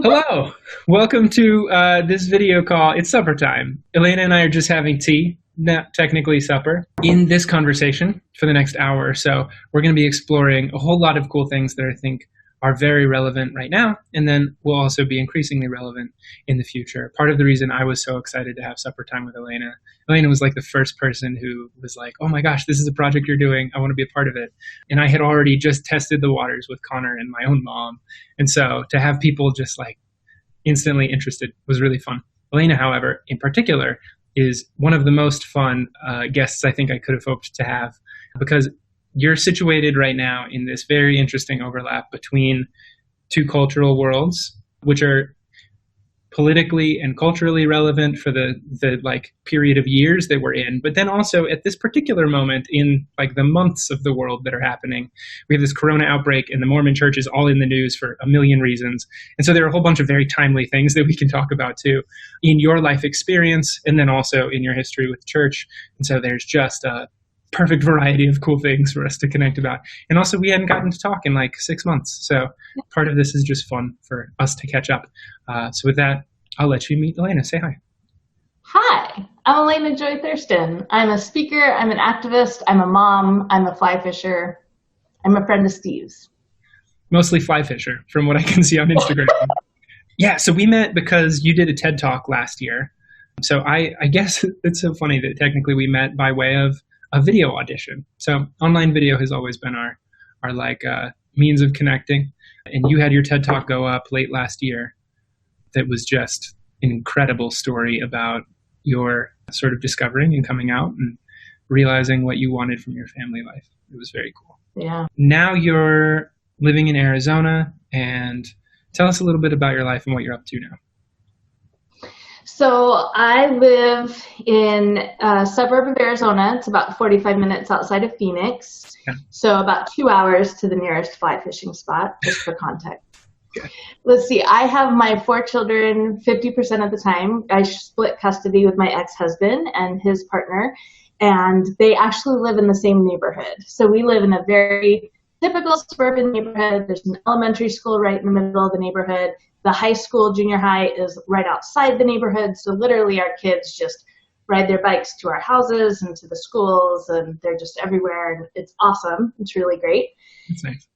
Hello, welcome to this video call. It's supper time. Elena and I are just having tea, not technically supper. In this conversation for the next hour or so, we're going to be exploring a whole lot of cool things that I think are very relevant right now, and then will also be increasingly relevant in the future. Part of the reason I was so excited to have supper time with Elena was like the first person who was like, oh my gosh, this is a project you're doing. I want to be a part of it. And I had already just tested the waters with Connor and my own mom. And so to have people just like instantly interested was really fun. Elena, however, in particular, is one of the most fun guests I think I could have hoped to have, because you're situated right now in this very interesting overlap between two cultural worlds, which are politically and culturally relevant for the like period of years that we're in, but then also at this particular moment in like the months of the world that are happening. We have this corona outbreak, and the Mormon church is all in the news for a million reasons. And so there are a whole bunch of very timely things that we can talk about too in your life experience, and then also in your history with the church. And so there's just a perfect variety of cool things for us to connect about. And also, we hadn't gotten to talk in like 6 months. So part of this is just fun for us to catch up. So with that, I'll let you meet Elena. Say hi. Hi, I'm Elena Joy Thurston. I'm a speaker, I'm an activist, I'm a mom, I'm a fly fisher, I'm a friend of Steve's. Mostly fly fisher, from what I can see on Instagram. Yeah, so we met because you did a TED Talk last year. So I guess it's so funny that technically we met by way of a video audition. So online video has always been our means of connecting. And you had your TED Talk go up late last year. That was just an incredible story about your sort of discovering and coming out and realizing what you wanted from your family life. It was very cool. Yeah. Now you're living in Arizona, and tell us a little bit about your life and what you're up to now. So I live in a suburb of Arizona. It's about 45 minutes outside of Phoenix. Okay. So about 2 hours to the nearest fly fishing spot, just for context. Okay. Let's see. I have my 4 children 50% of the time. I split custody with my ex-husband and his partner, and they actually live in the same neighborhood. So we live in a very typical suburban neighborhood. There's an elementary school right in the middle of the neighborhood. The high school, junior high is right outside the neighborhood. So literally our kids just ride their bikes to our houses and to the schools, and they're just everywhere. And it's awesome. It's really great. That's nice.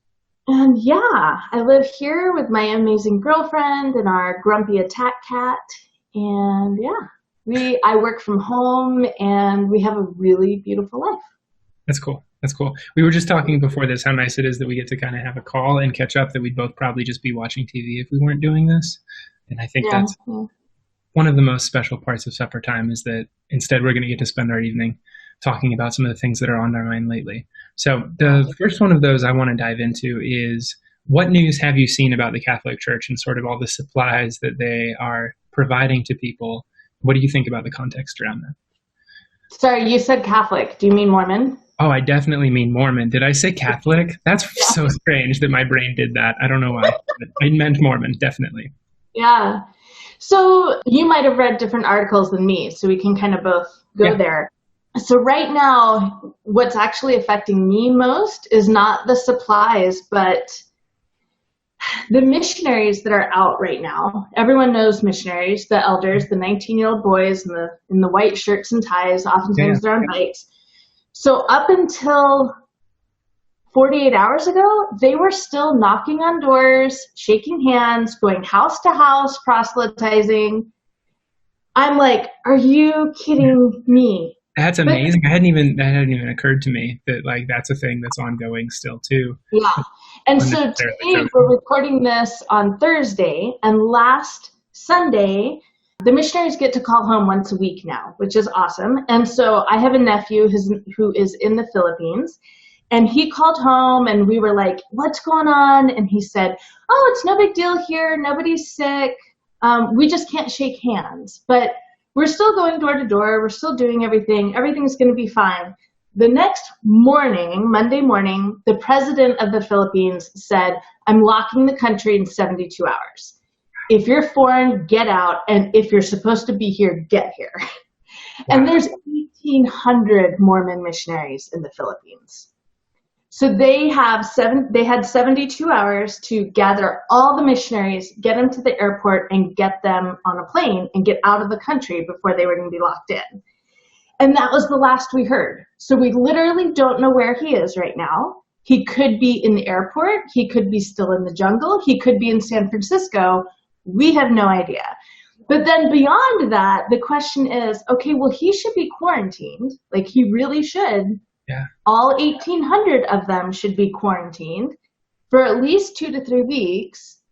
And yeah, I live here with my amazing girlfriend and our grumpy attack cat. And yeah, I work from home, and we have a really beautiful life. That's cool. That's cool. We were just talking before this how nice it is that we get to kind of have a call and catch up, that we'd both probably just be watching TV if we weren't doing this. And I think that's one of the most special parts of supper time, is that instead we're going to get to spend our evening talking about some of the things that are on our mind lately. So the first one of those I want to dive into is, what news have you seen about the Catholic Church and sort of all the supplies that they are providing to people? What do you think about the context around that? Sorry, you said Catholic. Do you mean Mormon? Oh, I definitely mean Mormon. Did I say Catholic? That's so strange that my brain did that. I don't know why. I meant Mormon, definitely. Yeah. So you might have read different articles than me, so we can kind of both go there. So right now, what's actually affecting me most is not the supplies, but the missionaries that are out right now. Everyone knows missionaries, the elders, the 19-year-old boys in the white shirts and ties. Oftentimes they're on bikes. So up until 48 hours ago, they were still knocking on doors, shaking hands, going house to house, proselytizing. I'm like, are you kidding me? That's amazing. That hadn't even occurred to me that like that's a thing that's ongoing still too. Yeah. And so today we're recording this on Thursday, and last Sunday, the missionaries get to call home once a week now, which is awesome. And so I have a nephew who is in the Philippines, and he called home, and we were like, what's going on? And he said, oh, it's no big deal here. Nobody's sick. We just can't shake hands. But we're still going door to door. We're still doing everything. Everything's going to be fine. The next morning, Monday morning, the president of the Philippines said, I'm locking the country in 72 hours. If you're foreign, get out. And if you're supposed to be here, get here. Wow. And there's 1,800 Mormon missionaries in the Philippines. So they had 72 hours to gather all the missionaries, get them to the airport, and get them on a plane and get out of the country before they were going to be locked in. And that was the last we heard. So we literally don't know where he is right now. He could be in the airport. He could be still in the jungle. He could be in San Francisco. We have no idea. But then beyond that, the question is, okay, well, he should be quarantined. Like, he really should. Yeah. All 1,800 of them should be quarantined for at least 2 to 3 weeks.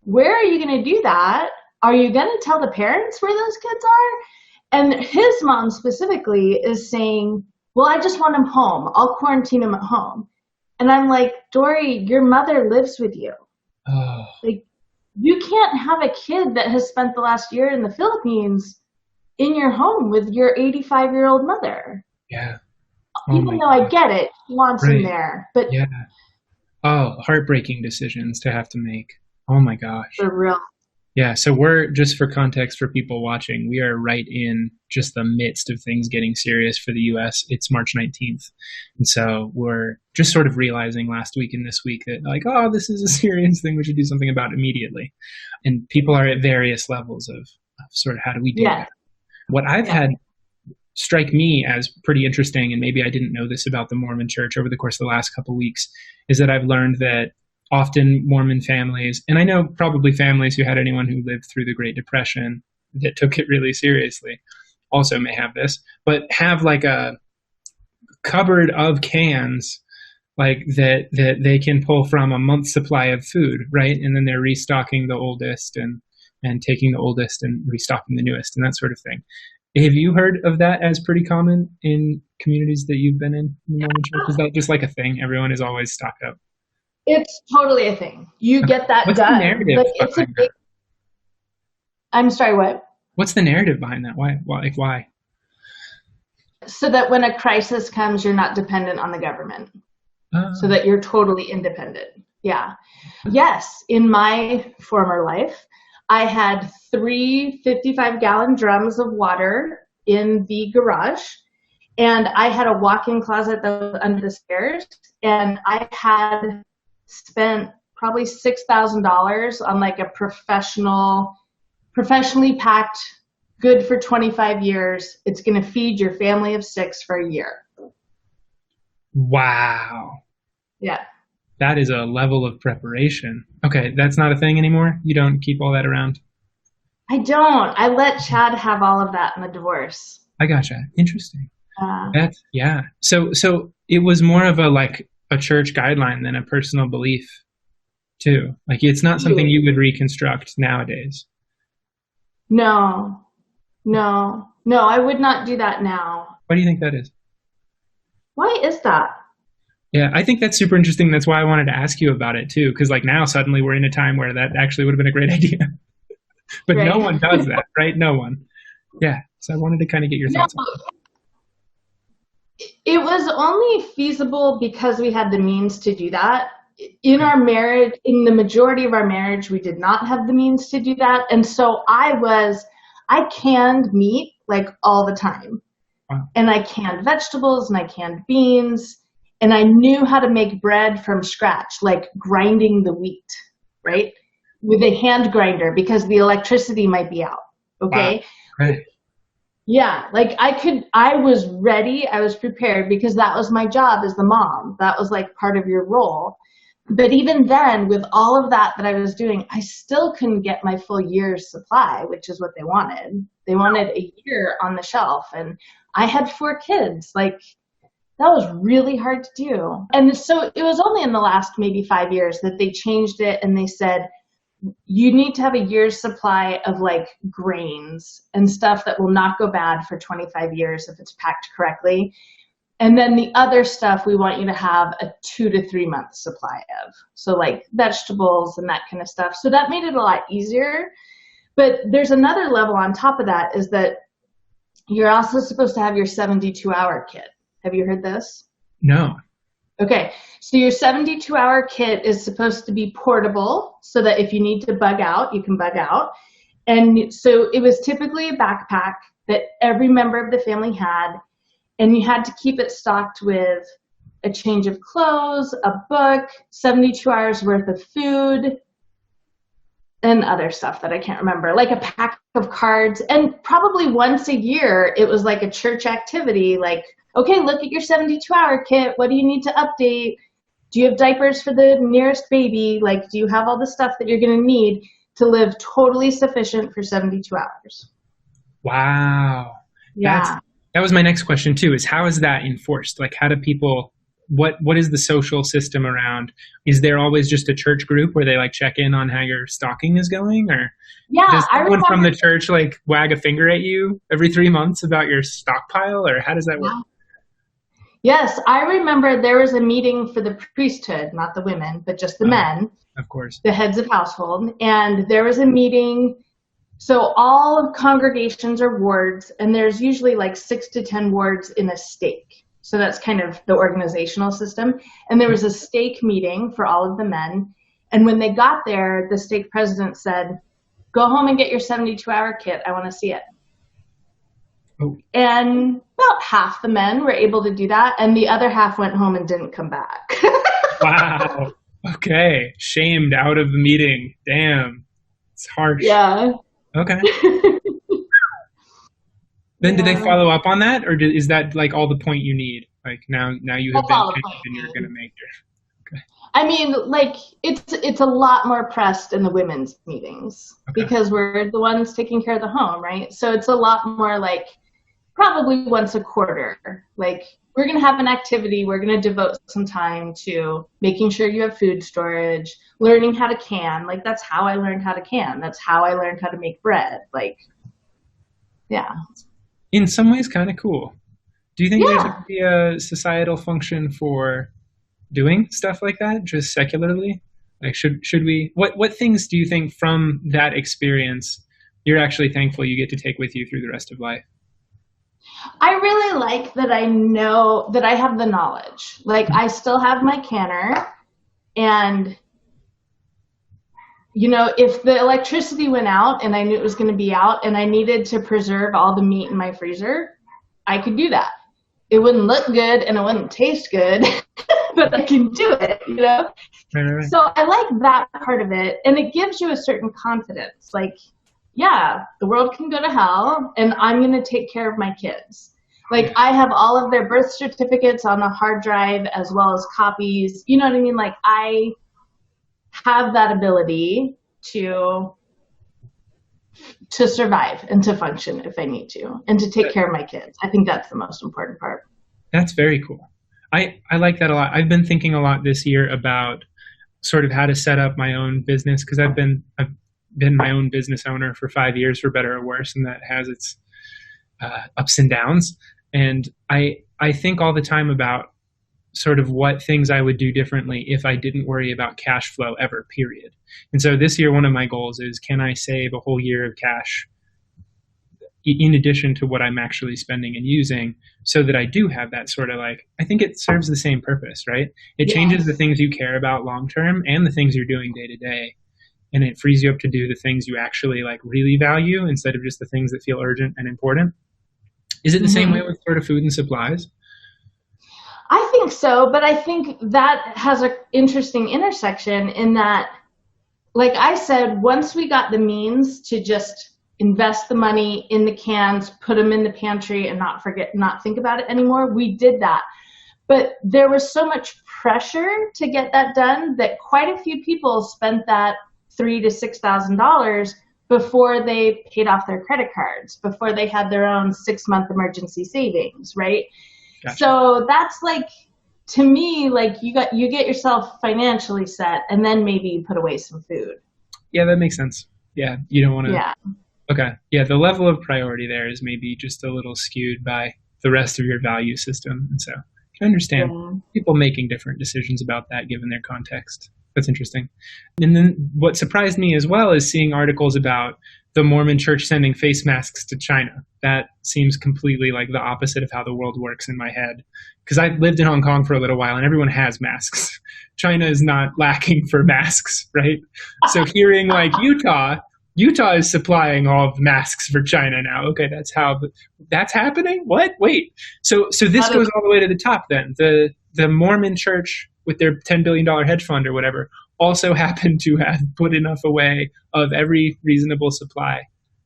Where are you going to do that? Are you going to tell the parents where those kids are? And his mom specifically is saying, well, I just want him home. I'll quarantine him at home. And I'm like, Dory, your mother lives with you. Oh. Like, you can't have a kid that has spent the last year in the Philippines in your home with your 85-year-old mother. Yeah. Even though I get it, he wants him there. But yeah. Oh, heartbreaking decisions to have to make. Oh my gosh. For real. Yeah, so we're, just for context for people watching, we are right in just the midst of things getting serious for the U.S. It's March 19th. And so we're just sort of realizing last week and this week that, like, oh, this is a serious thing we should do something about immediately. And people are at various levels of sort of how do we do that. What I've had strike me as pretty interesting, and maybe I didn't know this about the Mormon church over the course of the last couple of weeks, is that I've learned that often Mormon families, and I know probably families who had anyone who lived through the Great Depression that took it really seriously also may have this, but have like a cupboard of cans like that they can pull from a month's supply of food, right? And then they're restocking the oldest and taking the oldest and restocking the newest and that sort of thing. Have you heard of that as pretty common in communities that you've been in the Mormon church? Is that just like a thing? Everyone is always stocked up. It's totally a thing. You get that What's done. The narrative it's a big. That? I'm sorry, what? What's the narrative behind that? Why? So that when a crisis comes, you're not dependent on the government. So that you're totally independent. Yeah. Yes. In my former life, I had 3 55-gallon drums of water in the garage, and I had a walk-in closet that was under the stairs, and I had spent probably $6,000 on like a professionally packed, good for 25 years. It's going to feed your family of 6 for a year. Wow. Yeah. That is a level of preparation. Okay, that's not a thing anymore? You don't keep all that around? I don't. I let Chad have all of that in the divorce. I gotcha. Interesting. Yeah. So it was more of a church guideline than a personal belief too. Like, it's not something you would reconstruct nowadays. No, I would not do that now. Why do you think that is? Why is that? Yeah, I think that's super interesting. That's why I wanted to ask you about it too. Because like now suddenly we're in a time where that actually would have been a great idea. But right. No one does that, right? No one. Yeah. So I wanted to kind of get your thoughts on it. It was only feasible because we had the means to do that. In our marriage, in the majority of our marriage, we did not have the means to do that. And so I canned meat like all the time. Wow. And I canned vegetables and I canned beans. And I knew how to make bread from scratch, like grinding the wheat, right? With a hand grinder because the electricity might be out. Okay. Wow. Right. Yeah. Like I was ready. I was prepared because that was my job as the mom. That was like part of your role. But even then, with all of that I was doing, I still couldn't get my full year's supply, which is what they wanted. They wanted a year on the shelf. And I had 4 kids. Like, that was really hard to do. And so it was only in the last maybe 5 years that they changed it and they said, you need to have a year's supply of like grains and stuff that will not go bad for 25 years if it's packed correctly. And then the other stuff we want you to have a 2 to 3 month supply of. So like vegetables and that kind of stuff. So that made it a lot easier. But there's another level on top of that is that you're also supposed to have your 72-hour kit. Have you heard this? No. Okay. So your 72-hour kit is supposed to be portable so that if you need to bug out, you can bug out. And so it was typically a backpack that every member of the family had. And you had to keep it stocked with a change of clothes, a book, 72 hours worth of food, and other stuff that I can't remember, like a pack of cards. And probably once a year, it was like a church activity, like, okay, look at your 72-hour kit. What do you need to update? Do you have diapers for the nearest baby? Like, do you have all the stuff that you're going to need to live totally sufficient for 72 hours? Wow. Yeah. That was my next question too, is how is that enforced? Like, how do people, what is the social system around? Is there always just a church group where they like check in on how your stocking is going? Or does someone from the church like wag a finger at you every 3 months about your stockpile, or how does that work? Yes, I remember there was a meeting for the priesthood, not the women, but just the men. Of course. The heads of household. And there was a meeting. So all congregations are wards, and there's usually like 6 to 10 wards in a stake. So that's kind of the organizational system. And there was a stake meeting for all of the men. And when they got there, the stake president said, go home and get your 72-hour kit. I want to see it. Oh. And about half the men were able to do that, and the other half went home and didn't come back. Wow. Okay. Shamed out of the meeting. Damn. It's harsh. Yeah. Okay. Then did they follow up on that, or is that like all the point you need? Like now you have been picked and you're going to make your... Okay. I mean, like it's a lot more pressed in the women's meetings because we're the ones taking care of the home, right? So it's a lot more like probably once a quarter. Like, we're going to have an activity. We're going to devote some time to making sure you have food storage, learning how to can. Like, that's how I learned how to can. That's how I learned how to make bread. Like, yeah. In some ways, kind of cool. Do you think there's going to be a societal function for doing stuff like that, just secularly? Like, should we, what things do you think from that experience you're actually thankful you get to take with you through the rest of life? I really like that I know that I have the knowledge. Like, I still have my canner, and, you know, if the electricity went out and I knew it was going to be out and I needed to preserve all the meat in my freezer, I could do that. It wouldn't look good and it wouldn't taste good, but I can do it, you know? Right. So I like that part of it, and it gives you a certain confidence. Like, yeah, the world can go to hell, and I'm going to take care of my kids. Like, I have all of their birth certificates on a hard drive as well as copies. You know what I mean? Like, I have that ability to survive and to function if I need to, and to take care of my kids. I think that's the most important part. That's very cool. I like that a lot. I've been thinking a lot this year about sort of how to set up my own business, because I've been my own business owner for 5 years, for better or worse, and that has its ups and downs. And I think all the time about sort of what things I would do differently if I didn't worry about cash flow ever, period. And so this year, one of my goals is, can I save a whole year of cash in addition to what I'm actually spending and using, so that I do have that sort of, like, I think it serves the same purpose, right? It changes the things you care about long-term and the things you're doing day to day. And it frees you up to do the things you actually like really value instead of just the things that feel urgent and important. Is it the same way with sort of food and supplies? I think so, but I think that has an interesting intersection in that, like I said, once we got the means to just invest the money in the cans, put them in the pantry, and not think about it anymore, we did that. But there was so much pressure to get that done that quite a few people spent that $3,000 to $6,000 before they paid off their credit cards, before they had their own 6-month emergency savings, right? Gotcha. So that's like, to me, like you get yourself financially set, and then maybe you put away some food. Yeah, that makes sense. Yeah, you don't want to. Yeah. Okay. Yeah, the level of priority there is maybe just a little skewed by the rest of your value system, and so I can understand people making different decisions about that given their context. That's interesting. And then what surprised me as well is seeing articles about the Mormon church sending face masks to China. That seems completely like the opposite of how the world works in my head. Because I lived in Hong Kong for a little while and everyone has masks. China is not lacking for masks, right? So hearing like Utah is supplying all of the masks for China now. Okay, that's happening? What? Wait. So this goes all the way to the top then. The the Mormon church with their $10 billion hedge fund or whatever also happened to have put enough away of every reasonable supply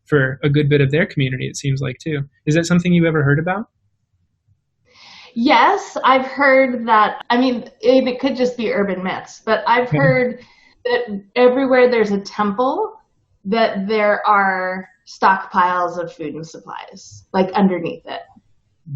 for a good bit of their community, it seems like, too. Is that something you ever heard about? Yes, I've heard that. I mean, it could just be urban myths, but I've heard that everywhere there's a temple, that there are stockpiles of food and supplies, like underneath it.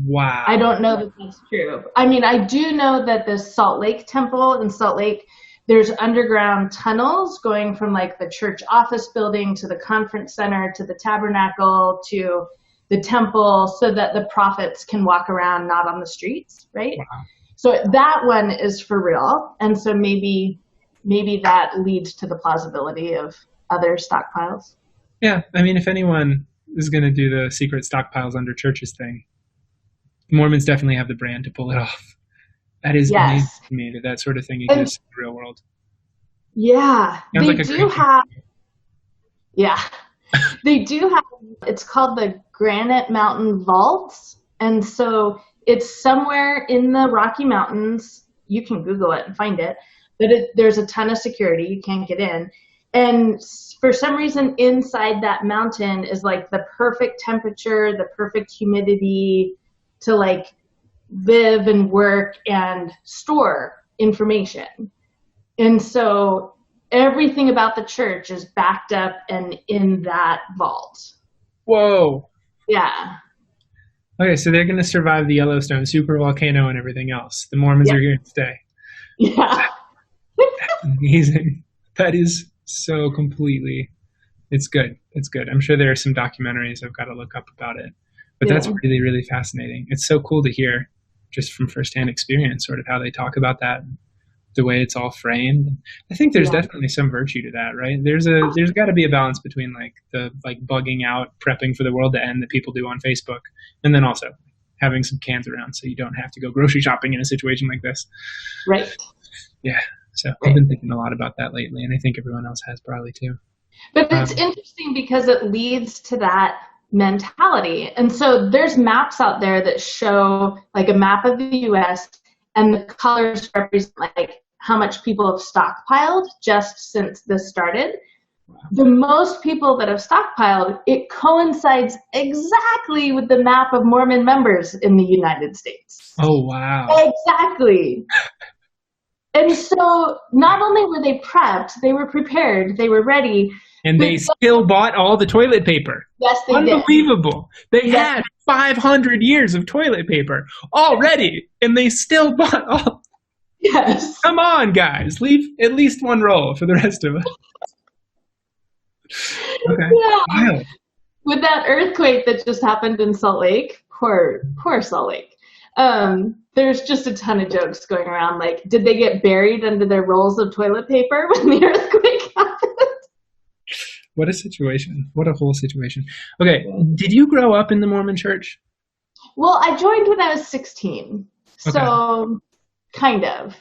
Wow. I don't know that that's true. I mean, I do know that the Salt Lake Temple in Salt Lake, there's underground tunnels going from like the church office building to the conference center to the tabernacle to the temple so that the prophets can walk around not on the streets, right? Wow. So that one is for real. And so maybe that leads to the plausibility of other stockpiles. Yeah, I mean, if anyone is going to do the secret stockpiles under churches thing, Mormons definitely have the brand to pull it off. That is amazing to me that sort of thing exists in the real world. Yeah, Sounds like they do have, it's called the Granite Mountain Vaults. And so it's somewhere in the Rocky Mountains. You can Google it and find it. But there's a ton of security. You can't get in. And for some reason, inside that mountain is like the perfect temperature, the perfect humidity to like live and work and store information. And so everything about the church is backed up and in that vault. Whoa. Yeah. Okay, so they're going to survive the Yellowstone supervolcano and everything else. The Mormons are here to stay. Yeah. That's amazing. That is so completely, it's good. It's good. I'm sure there are some documentaries I've got to look up about it. But that's really, really fascinating. It's so cool to hear just from firsthand experience sort of how they talk about that, the way it's all framed. I think there's definitely some virtue to that, right? There's got to be a balance between like the bugging out, prepping for the world to end that people do on Facebook, and then also having some cans around so you don't have to go grocery shopping in a situation like this. Right. Yeah. So I've been thinking a lot about that lately, and I think everyone else has probably too. But it's interesting because it leads to that mentality. And so there's maps out there that show like a map of the US and the colors represent like how much people have stockpiled just since this started. The most people that have stockpiled, it coincides exactly with the map of Mormon members in the United States. Oh, wow. Exactly. And so not only were they prepped, they were prepared, they were ready. And they still bought all the toilet paper. Yes, they did. Unbelievable. They had 500 years of toilet paper already, and they still bought all. Yes. Come on, guys. Leave at least one roll for the rest of us. Okay. Yeah. Wow. With that earthquake that just happened in Salt Lake, poor Salt Lake, there's just a ton of jokes going around. Like, did they get buried under their rolls of toilet paper when the earthquake happened? What a situation. What a whole situation. Okay. Did you grow up in the Mormon church? Well, I joined when I was 16. Okay. So, kind of.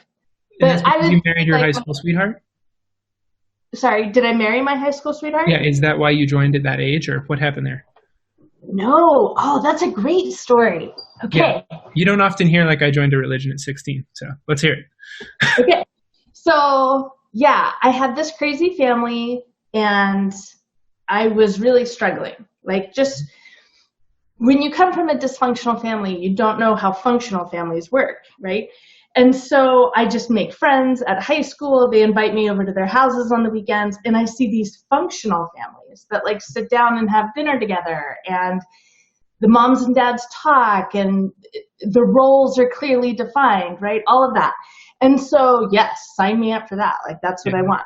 But you married your high school sweetheart? Sorry, did I marry my high school sweetheart? Yeah, is that why you joined at that age, or what happened there? No. Oh, that's a great story. Okay. Yeah. You don't often hear like I joined a religion at 16, so let's hear it. Okay. So, yeah, I had this crazy family, and I was really struggling. Like, just when you come from a dysfunctional family, you don't know how functional families work, right? And so I just make friends at high school. They invite me over to their houses on the weekends, and I see these functional families that like sit down and have dinner together, and the moms and dads talk, and the roles are clearly defined, right? All of that. And so, yes, sign me up for that. Like, that's what I want.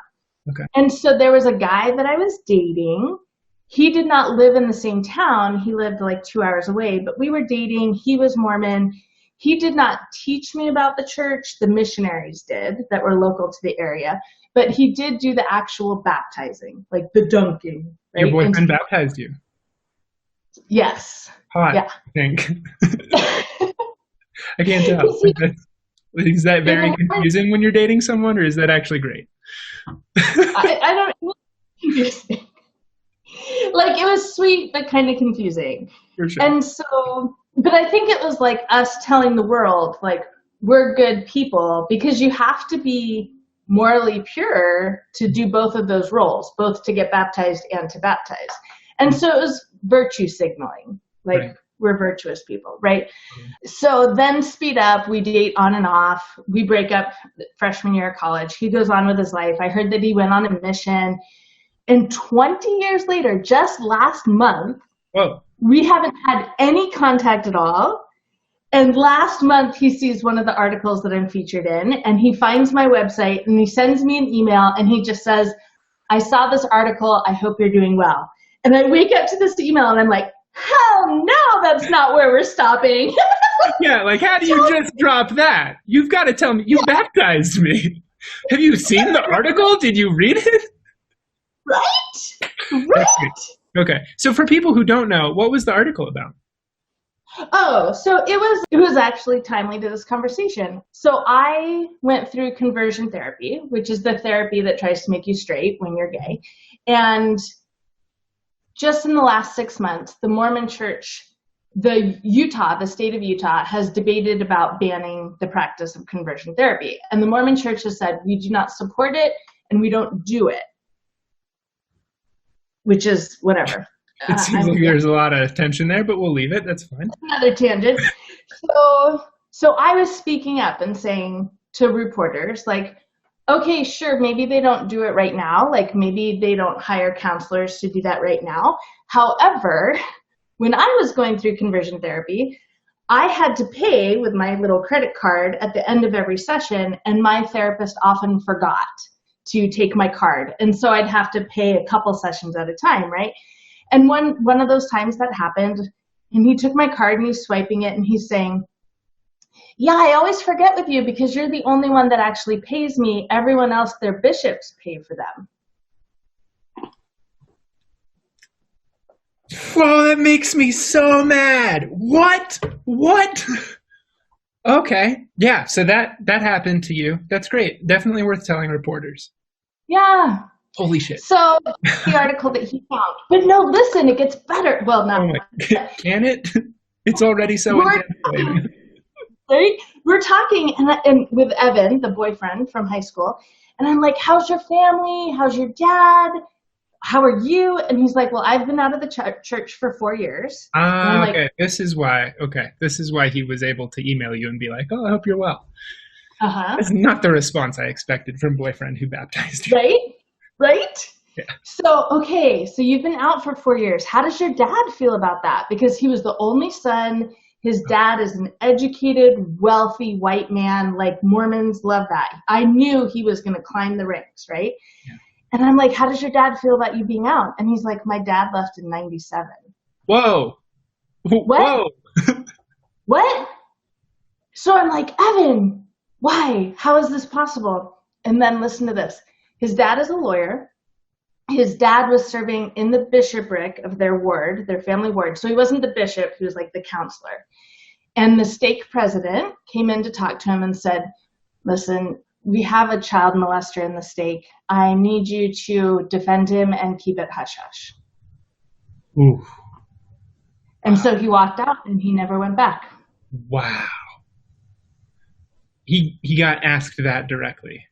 Okay. And so there was a guy that I was dating. He did not live in the same town. He lived like 2 hours away, but we were dating. He was Mormon. He did not teach me about the church. The missionaries did that were local to the area, but he did do the actual baptizing, like the dunking. Right? Your boyfriend baptized you? Yes. Hot, yeah. I think. I can't tell. Is that very confusing when you're dating someone, or is that actually great? I don't know. Confusing. Like, it was sweet, but kind of confusing. For sure. And so, but I think it was like us telling the world, like, we're good people, because you have to be morally pure to do both of those roles, both to get baptized and to baptize. And so it was virtue signaling, like right. We're virtuous people, right? So then speed up, we date on and off, we break up freshman year of college, he goes on with his life. I heard that he went on a mission, and 20 years later, just last month, whoa, we haven't had any contact at all. And last month he sees one of the articles that I'm featured in, and he finds my website and he sends me an email and he just says, I saw this article, I hope you're doing well. And I wake up to this email and I'm like, hell no, that's not where we're stopping. Yeah, like how do you just drop that? You've got to tell me, you baptized me. Have you seen the article? Did you read it? Right? Okay, so for people who don't know, what was the article about? Oh, so it was actually timely to this conversation. So I went through conversion therapy, which is the therapy that tries to make you straight when you're gay. And just in the last 6 months, the Mormon Church, the state of Utah, has debated about banning the practice of conversion therapy. And the Mormon Church has said, we do not support it and we don't do it. Which is whatever. It seems like there's a lot of tension there, but we'll leave it. That's fine. Another tangent. So I was speaking up and saying to reporters, like, okay, sure, maybe they don't do it right now. Like maybe they don't hire counselors to do that right now. However, when I was going through conversion therapy, I had to pay with my little credit card at the end of every session, and my therapist often forgot to take my card. And so I'd have to pay a couple sessions at a time, right? And one of those times that happened, and he took my card and he's swiping it and he's saying, yeah, I always forget with you because you're the only one that actually pays me. Everyone else, their bishops pay for them. Oh, that makes me so mad. What? Okay. Yeah, so that happened to you. That's great. Definitely worth telling reporters. Yeah. Holy shit. So the article that he found. But no, listen, it gets better. Well, not. Oh can it? It's already so intense. Right? We're talking and with Evan, the boyfriend from high school, and I'm like, how's your family? How's your dad? How are you? And he's like, well, I've been out of the church for 4 years. Okay. This is why he was able to email you and be like, oh, I hope you're well. Uh-huh. That's not the response I expected from boyfriend who baptized you. Right? Yeah. So you've been out for 4 years. How does your dad feel about that? Because he was the only son. His dad is an educated, wealthy white man. Like Mormons love that. I knew he was going to climb the ranks, right? Yeah. And I'm like, how does your dad feel about you being out? And he's like, my dad left in 97. Whoa. What? Whoa. What? So I'm like, Evan, why? How is this possible? And then listen to this. His dad is a lawyer. His dad was serving in the bishopric of their ward, their family ward. So he wasn't the bishop, he was like the counselor. And the stake president came in to talk to him and said, listen, we have a child molester in the stake. I need you to defend him and keep it hush-hush. Ooh. And so he walked out and he never went back. Wow. He got asked that directly.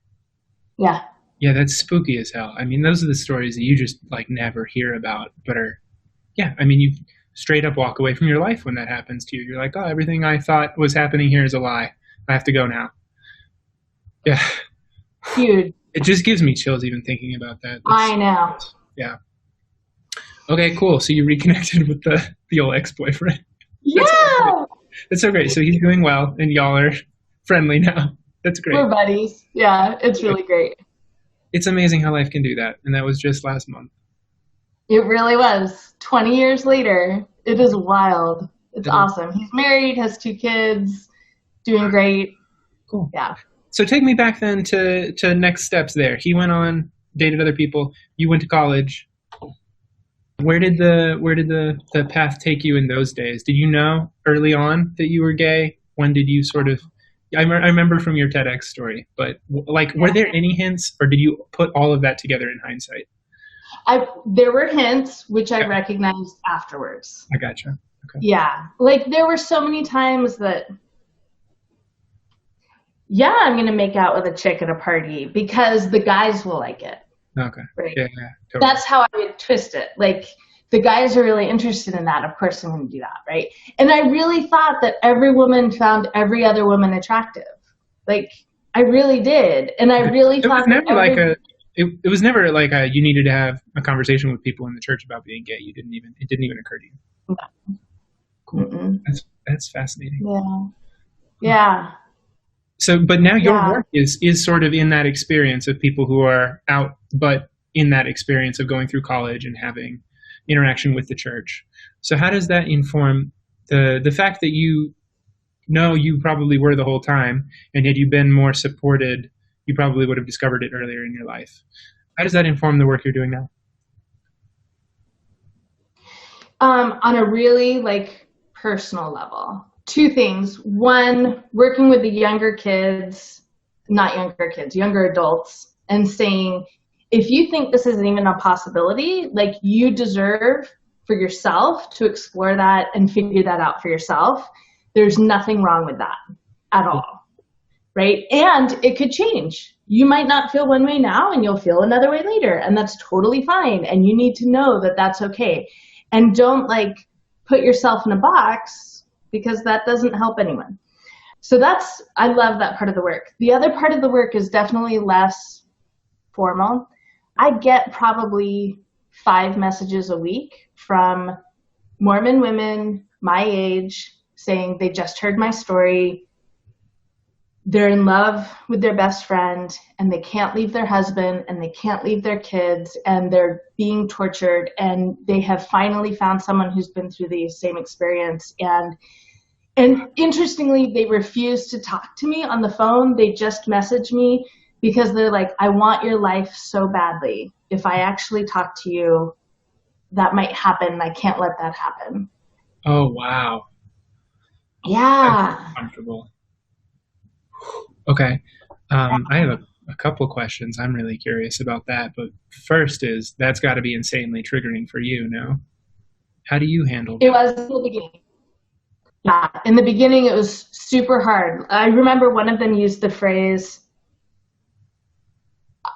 Yeah. Yeah, that's spooky as hell. I mean, those are the stories that you just like never hear about, but are, yeah, I mean, you straight up walk away from your life when that happens to you. You're like, oh, everything I thought was happening here is a lie. I have to go now. Yeah. Dude. It just gives me chills even thinking about that. I know. Yeah. Okay, cool. So you reconnected with the old ex-boyfriend. Yeah. That's so great. So he's doing well and y'all are friendly now. That's great. We're buddies. Yeah, it's really great. It's amazing how life can do that. And that was just last month. It really was. 20 years later. It is wild. It's awesome. He's married, has 2 kids, doing great. Cool. Yeah. So take me back then to next steps there. He went on, dated other people. You went to college. Where did the path take you in those days? Did you know early on that you were gay? When did you sort of, I remember from your TEDx story, but like, were there any hints or did you put all of that together in hindsight? There were hints, which I recognized afterwards. I gotcha. Okay. Yeah. Like there were so many times that yeah, I'm going to make out with a chick at a party because the guys will like it. Okay. Right. Yeah, totally. That's how I would twist it. Like, the guys are really interested in that. Of course I'm going to do that, right? And I really thought that every woman found every other woman attractive. Like, I really did. And I really thought it was never like you needed to have a conversation with people in the church about being gay. It didn't even occur to you. No. Cool. That's fascinating. Yeah. Yeah. So, but now your work is sort of in that experience of people who are out, but in that experience of going through college and having interaction with the church. So how does that inform the fact that you know you probably were the whole time, and had you been more supported, you probably would have discovered it earlier in your life. How does that inform the work you're doing now? On a really personal level, two things. One, working with the younger adults, and saying, if you think this isn't even a possibility, you deserve for yourself to explore that and figure that out for yourself. There's nothing wrong with that at all, right? And it could change. You might not feel one way now and you'll feel another way later, and that's totally fine. And you need to know that that's okay. And don't put yourself in a box, because that doesn't help anyone. So I love that part of the work. The other part of the work is definitely less formal. I get probably 5 messages a week from Mormon women my age saying they just heard my story. They're in love with their best friend and they can't leave their husband and they can't leave their kids and they're being tortured, and they have finally found someone who's been through the same experience. And interestingly, they refuse to talk to me on the phone. They just message me because they're like, I want your life so badly. If I actually talk to you, that might happen. I can't let that happen. Oh, wow. Yeah. That's comfortable. Okay. I have a couple of questions. I'm really curious about that. But first that's got to be insanely triggering for you, no? How do you handle that? It was in the beginning. Yeah. In the beginning, it was super hard. I remember one of them used the phrase,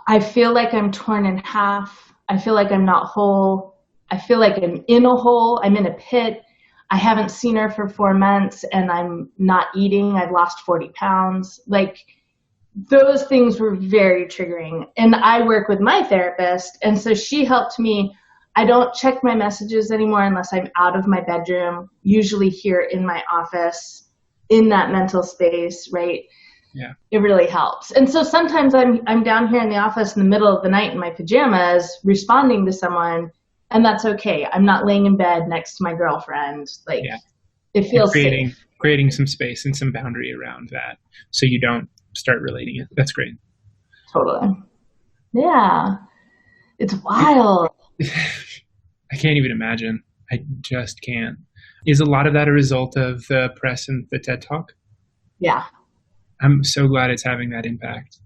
I feel like I'm torn in half. I feel like I'm not whole. I feel like I'm in a hole. I'm in a pit. I haven't seen her for 4 months and I'm not eating. I've lost 40 pounds. Those things were very triggering. And I work with my therapist. And so she helped me. I don't check my messages anymore unless I'm out of my bedroom, usually here in my office, in that mental space, right? Yeah. It really helps. And so sometimes I'm down here in the office in the middle of the night in my pajamas responding to someone, and that's okay. I'm not laying in bed next to my girlfriend. It feels safe. Creating some space and some boundary around that so you don't start relating it. That's great. Totally. Yeah. It's wild. I can't even imagine. I just can't. Is a lot of that a result of the press and the TED Talk? Yeah. I'm so glad it's having that impact.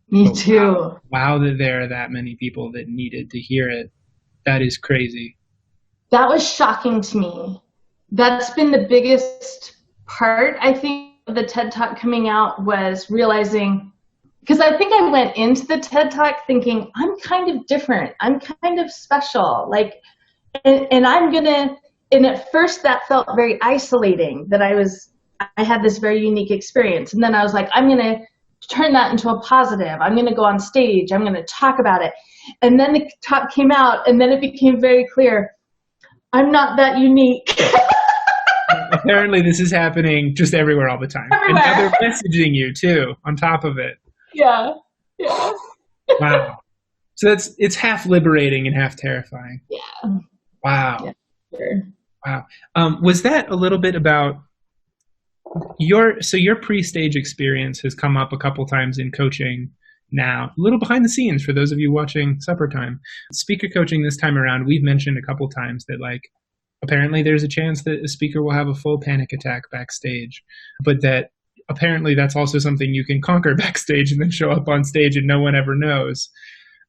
Me too. Wow, that there are that many people that needed to hear it. That is crazy. That was shocking to me. That's been the biggest part, I think, of the TED Talk coming out, was realizing, because I think I went into the TED Talk thinking, I'm kind of different. I'm kind of special. And at first that felt very isolating, that I had this very unique experience. And then I was like, I'm going to turn that into a positive. I'm going to go on stage. I'm going to talk about it. And then the talk came out, and then it became very clear, I'm not that unique. Apparently this is happening just everywhere all the time. Everywhere. And now they're messaging you too, on top of it. Yeah. Wow. So it's half liberating and half terrifying. Yeah. Wow. Yeah, sure. Wow. Was that a little bit about your pre-stage experience has come up a couple times in coaching now, a little behind the scenes for those of you watching Supper Time. Speaker coaching this time around, we've mentioned a couple times that apparently there's a chance that a speaker will have a full panic attack backstage, but that apparently that's also something you can conquer backstage and then show up on stage and no one ever knows.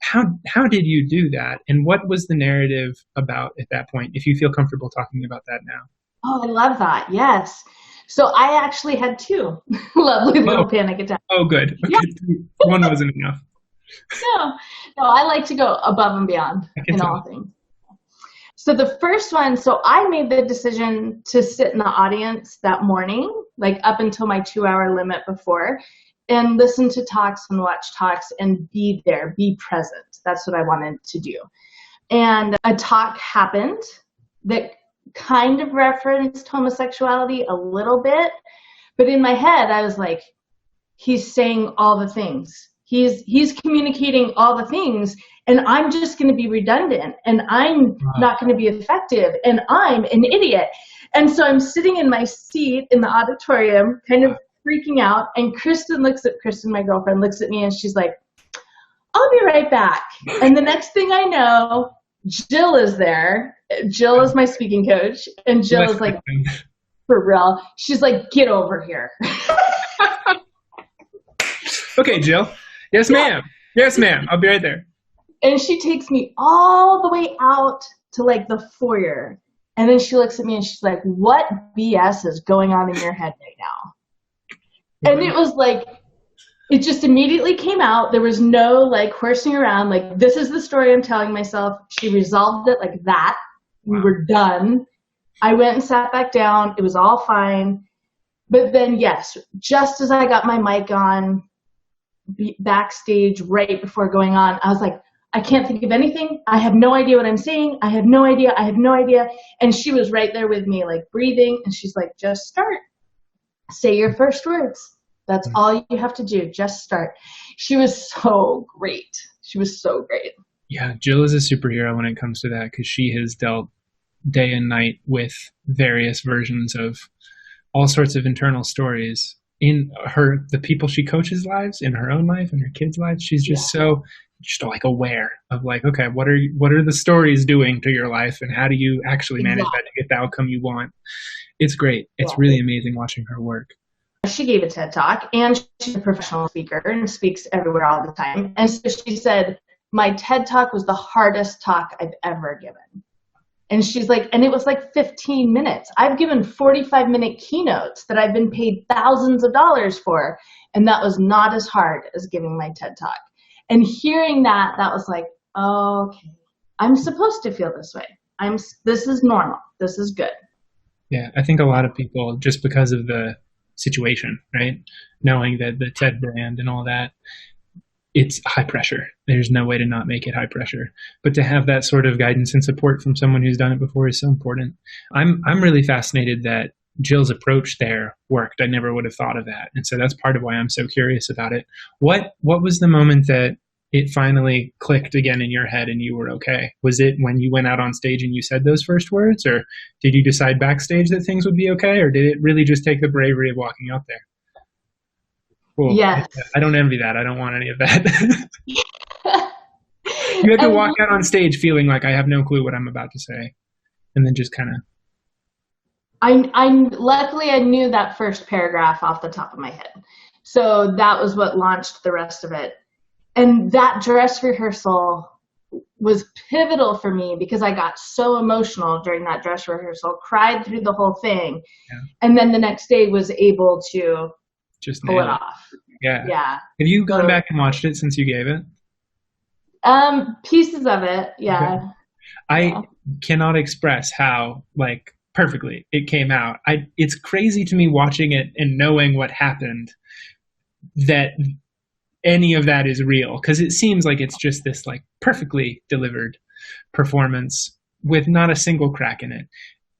How did you do that? And what was the narrative about at that point, if you feel comfortable talking about that now? Oh, I love that. Yes. So I actually had two lovely little panic attacks. Oh, good. Okay. Yeah. One wasn't enough. No, I like to go above and beyond in all things. So the first one, so I made the decision to sit in the audience that morning, like up until my 2-hour limit before, and listen to talks and watch talks and be there, be present. That's what I wanted to do. And a talk happened that kind of referenced homosexuality a little bit, but in my head I was like, he's saying all the things. He's communicating all the things, and I'm just going to be redundant, and I'm not going to be effective, and I'm an idiot. And so I'm sitting in my seat in the auditorium, kind of freaking out, and Kristen, my girlfriend, looks at me, and she's like, I'll be right back. And the next thing I know, Jill is there. Jill is my speaking coach, and Jill is like, for real. She's like, get over here. Okay, Jill. Yes, ma'am. Yes, ma'am. I'll be right there. And she takes me all the way out to like the foyer. And then she looks at me and she's like, what BS is going on in your head right now? And it was like, it just immediately came out. There was no like horsing around. Like, this is the story I'm telling myself. She resolved it like that. We were done. I went and sat back down. It was all fine. But then, yes, just as I got my mic on, backstage right before going on, I was like, I can't think of anything. I have no idea what I'm saying. I have no idea. And she was right there with me, like breathing. And she's like, just start. Say your first words. That's all you have to do. Just start. She was so great. Yeah, Jill is a superhero when it comes to that, because she has dealt day and night with various versions of all sorts of internal stories in the people she coaches lives, in her own life, in her kids' lives. She's just just like aware of like, okay, what are the stories doing to your life, and how do you actually manage that to get the outcome you want? It's great. It's really amazing watching her work. She gave a TED Talk, and she's a professional speaker and speaks everywhere all the time. And so she said, my TED Talk was the hardest talk I've ever given. And she's like, and it was like 15 minutes. I've given 45-minute keynotes that I've been paid thousands of dollars for, and that was not as hard as giving my TED Talk. And hearing that was like, okay, I'm supposed to feel this way. This is normal. This is good. Yeah, I think a lot of people, just because of the situation, right? Knowing that the TED brand and all that, it's high pressure. There's no way to not make it high pressure. But to have that sort of guidance and support from someone who's done it before is so important. I'm really fascinated that Jill's approach there worked. I never would have thought of that. And so that's part of why I'm so curious about it. What was the moment that it finally clicked again in your head and you were okay? Was it when you went out on stage and you said those first words, or did you decide backstage that things would be okay, or did it really just take the bravery of walking out there? Cool. Yes. I don't envy that. I don't want any of that. You had to walk out on stage feeling like I have no clue what I'm about to say, and then just kind of. Luckily I knew that first paragraph off the top of my head, so that was what launched the rest of it. And that dress rehearsal was pivotal for me because I got so emotional during that dress rehearsal, cried through the whole thing, and then the next day was able to just pull it off. Yeah. Have you gone back and watched it since you gave it? Pieces of it, yeah. Okay. I cannot express how perfectly it came out. It's crazy to me watching it and knowing what happened that any of that is real, because it seems like it's just this perfectly delivered performance with not a single crack in it.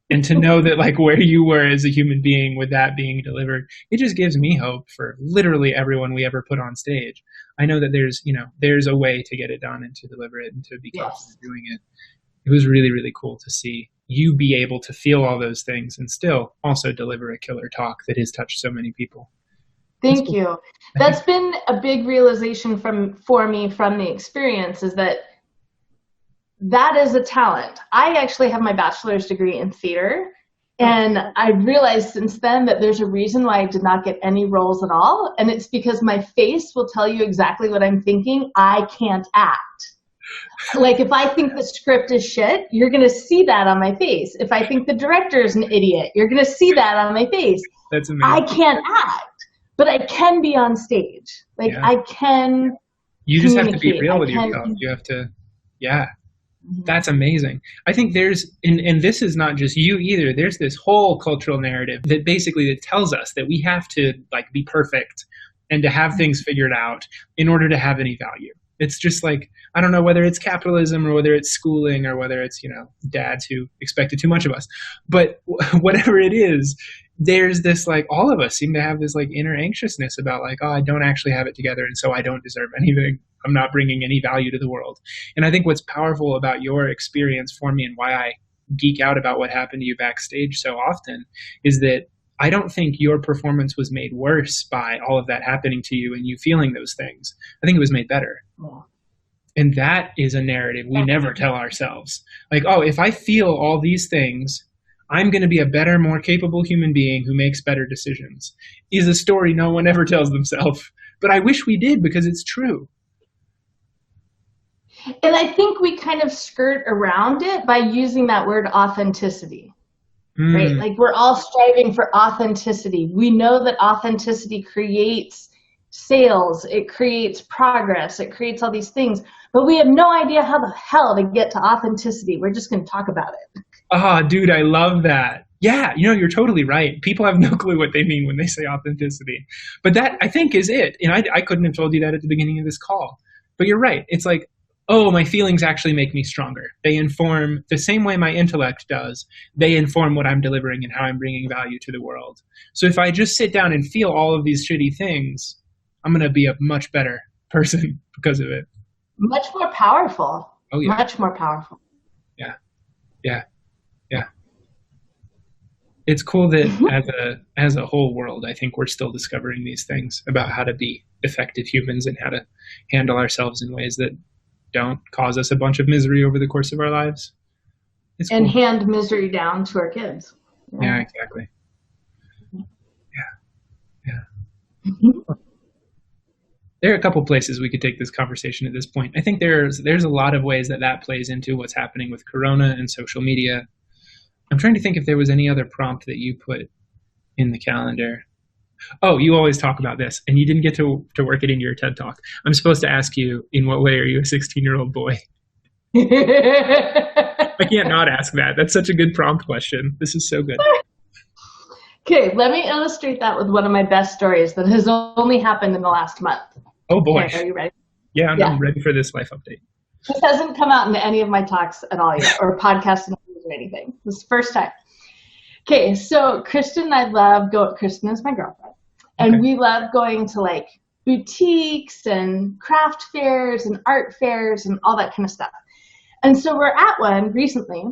And to know that where you were as a human being with that being delivered, it just gives me hope for literally everyone we ever put on stage. I know that there's a way to get it done and to deliver it and to be confident doing it. It was really, really cool to see you be able to feel all those things and still also deliver a killer talk that has touched so many people. Thank you. That's been a big realization for me from the experience, is that is a talent. I actually have my bachelor's degree in theater, and I realized since then that there's a reason why I did not get any roles at all, and it's because my face will tell you exactly what I'm thinking. I can't act. Like, if I think the script is shit, you're going to see that on my face. If I think the director is an idiot, you're going to see that on my face. That's amazing. I can't act, but I can be on stage. Like, Yeah. I can. You just have to be real with yourself. You have to, yeah. That's amazing. I think there's, and this is not just you either. There's this whole cultural narrative that basically that tells us that we have to like be perfect and to have things figured out in order to have any value. It's just like, I don't know whether it's capitalism or whether it's schooling or whether it's, you know, dads who expected too much of us. But whatever it is, there's this like, all of us seem to have this like inner anxiousness about like, oh, I don't actually have it together. And so I don't deserve anything. I'm not bringing any value to the world. And I think what's powerful about your experience for me and why I geek out about what happened to you backstage so often is that I don't think your performance was made worse by all of that happening to you and you feeling those things. I think it was made better. Yeah. And that is a narrative we never tell ourselves. Like, oh, if I feel all these things, I'm going to be a better, more capable human being who makes better decisions. Is a story no one ever tells themselves. But I wish we did because it's true. And I think we kind of skirt around it by using that word authenticity. Right? Like, we're all striving for authenticity. We know that authenticity creates sales, it creates progress, it creates all these things, but we have no idea how the hell to get to authenticity. We're just going to talk about it. Oh, dude, I love that. Yeah, you know, you're totally right. People have no clue what they mean when they say authenticity. But that, I think, is it. And I couldn't have told you that at the beginning of this call. But you're right. It's like, oh, my feelings actually make me stronger. They inform the same way my intellect does. They inform what I'm delivering and how I'm bringing value to the world. So if I just sit down and feel all of these shitty things, I'm going to be a much better person because of it. Much more powerful. Oh, yeah. Much more powerful. Yeah. Yeah. Yeah. It's cool that as a whole world, I think we're still discovering these things about how to be effective humans and how to handle ourselves in ways that don't cause us a bunch of misery over the course of our lives. It's and cool. Hand misery down to our kids. Yeah, exactly. Yeah. There are a couple places we could take this conversation at this point. I think there's a lot of ways that plays into what's happening with Corona and social media. I'm trying to think if there was any other prompt that you put in the calendar. Oh, you always talk about this, and you didn't get to work it into your TED Talk. I'm supposed to ask you, in what way are you a 16-year-old boy? I can't not ask that. That's such a good prompt question. This is so good. Okay, let me illustrate that with one of my best stories that has only happened in the last month. Oh, boy. Okay, are you ready? Yeah, I'm ready for this life update. This hasn't come out into any of my talks at all yet, or podcasts or anything. This is the first time. Okay, so Kristen and I Kristen is my girlfriend, and we love going to like boutiques and craft fairs and art fairs and all that kind of stuff. And so we're at one recently,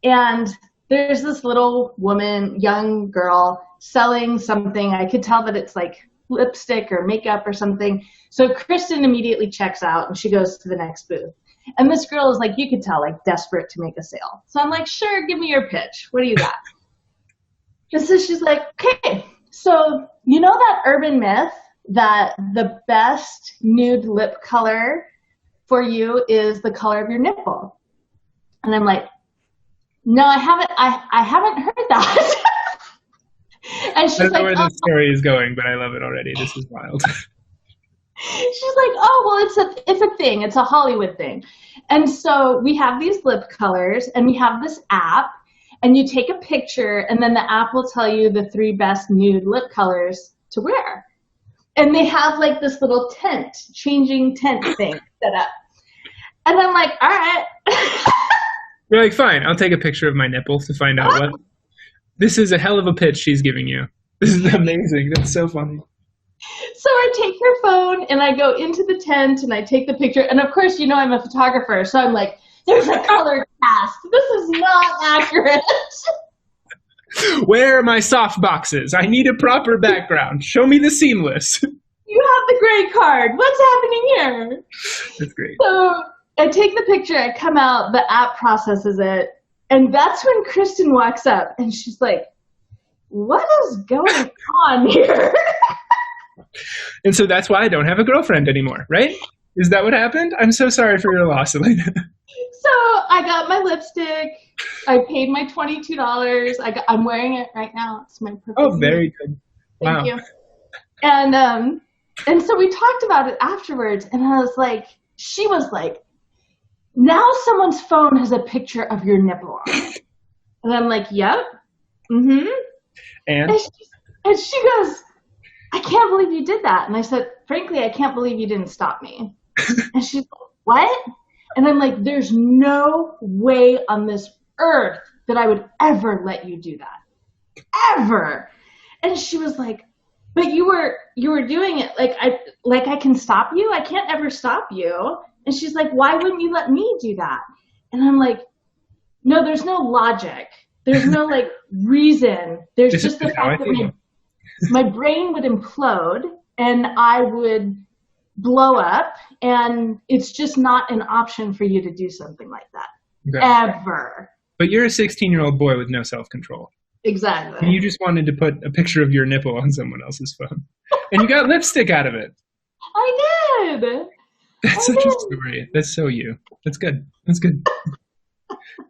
and there's this little woman, young girl, selling something. I could tell that it's like lipstick or makeup or something. So Kristen immediately checks out and she goes to the next booth. And this girl is like, you could tell, like desperate to make a sale. So I'm like, sure, give me your pitch. What do you got? And so she's like, okay, so you know that urban myth that the best nude lip color for you is the color of your nipple? And I'm like, no, I haven't heard that. And she's I don't know like, where this story is going, but I love it already. This is wild. She's like, oh, well, it's a thing. It's a Hollywood thing. And so we have these lip colors, and we have this app, and you take a picture, and then the app will tell you the 3 best nude lip colors to wear. And they have like this little changing tent thing set up. And I'm like, all right. You're like, fine, I'll take a picture of my nipple to find out what. This is a hell of a pitch she's giving you. This is amazing. That's so funny. So I take her phone and I go into the tent and I take the picture. And of course, you know, I'm a photographer. So I'm like, there's a color cast. This is not accurate. Where are my soft boxes? I need a proper background. Show me the seamless. You have the gray card. What's happening here? That's great. So I take the picture, I come out, the app processes it, and that's when Kristen walks up, and she's like, what is going on here? And so that's why I don't have a girlfriend anymore, right? Is that what happened? I'm so sorry for your loss, Elena. So I got my lipstick. I paid my $22. I'm wearing it right now. It's my perfect. Oh, very good. Thank wow. you. And so we talked about it afterwards, and I was like, she was like, now someone's phone has a picture of your nipple on it. And I'm like, yep. Mm-hmm. And she goes, I can't believe you did that. And I said, frankly, I can't believe you didn't stop me. And she's like, what? And I'm like, there's no way on this earth that I would ever let you do that. Ever. And she was like, but you were doing it like I can stop you? I can't ever stop you. And she's like, why wouldn't you let me do that? And I'm like, no, there's no logic. There's no like reason. There's just the fact that my brain would implode and I would blow up, and it's just not an option for you to do something like that. Okay. Ever. But you're a 16-year-old boy with no self-control. Exactly. And you just wanted to put a picture of your nipple on someone else's phone. And you got lipstick out of it. I did. That's such a story. That's so you. That's good. That's good.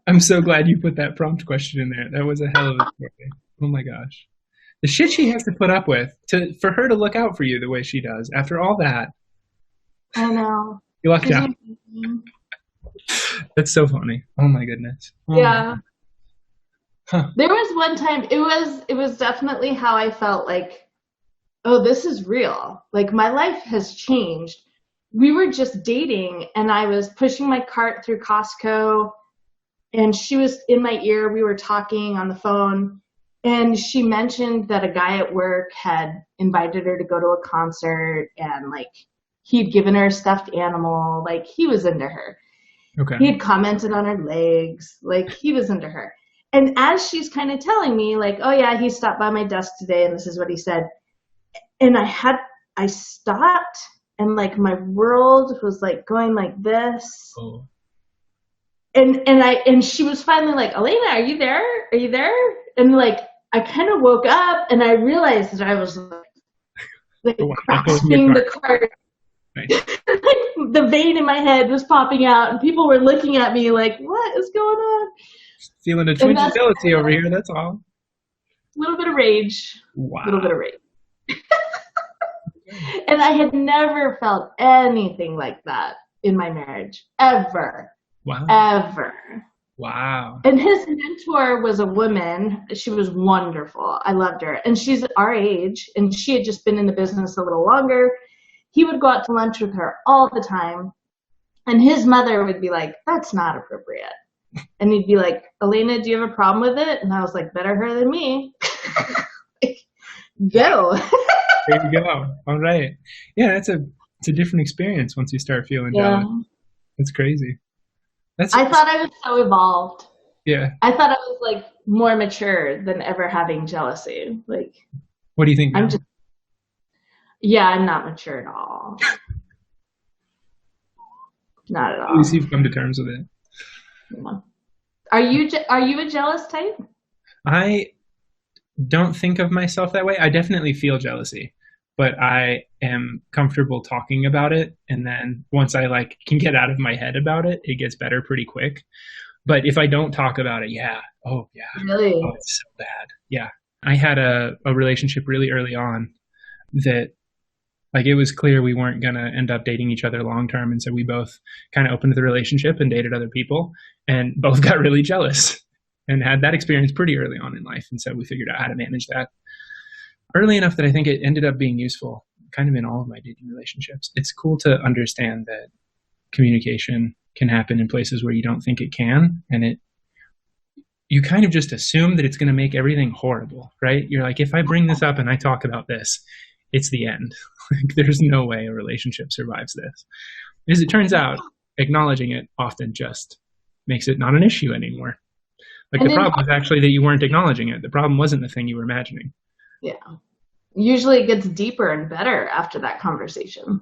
I'm so glad you put that prompt question in there. That was a hell of a story. Oh my gosh. The shit she has to put up with for her to look out for you the way she does. After all that. I know. You lucked out. That's so funny. Oh my goodness. Oh yeah. Huh. There was one time, it was definitely how I felt like, oh, this is real. Like my life has changed. We were just dating and I was pushing my cart through Costco and she was in my ear. We were talking on the phone and she mentioned that a guy at work had invited her to go to a concert and like he'd given her a stuffed animal. Like he was into her. Okay. He had commented on her legs. Like he was into her. And as she's kind of telling me like, oh yeah, he stopped by my desk today and this is what he said. And I stopped and like my world was like going like this. Oh. And she was finally like, Elena, are you there? Are you there? And like, I kind of woke up and I realized that I was like grasping the cart. Right. Like, the vein in my head was popping out and people were looking at me like, what is going on? Feeling a twinge of jealousy over here, that's all. A little bit of rage. Wow. A little bit of rage. And I had never felt anything like that in my marriage. Ever. Wow. Ever. Wow. And his mentor was a woman. She was wonderful. I loved her. And she's our age, and she had just been in the business a little longer. He would go out to lunch with her all the time. And his mother would be like, that's not appropriate. And he'd be like, Elena, do you have a problem with it? And I was like, better her than me. Like, go. There you go. All right. Yeah, it's a different experience once you start feeling jealous. It's crazy. I thought I was so evolved. Yeah. I thought I was like more mature than ever having jealousy. Like, what do you think now? I'm not mature at all. Not at all. At least you've come to terms with it. Are you a jealous type? I don't think of myself that way. I definitely feel jealousy, but I am comfortable talking about it. And then once I like can get out of my head about it, it gets better pretty quick. But if I don't talk about it, really? Oh, it's so bad. Yeah. I had a relationship really early on that like it was clear we weren't going to end up dating each other long term. And so we both kind of opened the relationship and dated other people and both got really jealous and had that experience pretty early on in life. And so we figured out how to manage that early enough that I think it ended up being useful kind of in all of my dating relationships. It's cool to understand that communication can happen in places where you don't think it can. And you kind of just assume that it's going to make everything horrible, right? You're like, if I bring this up and I talk about this, it's the end. Like, there's no way a relationship survives this. As it turns out, acknowledging it often just makes it not an issue anymore. Like the problem was actually that you weren't acknowledging it. The problem wasn't the thing you were imagining. Yeah. Usually it gets deeper and better after that conversation.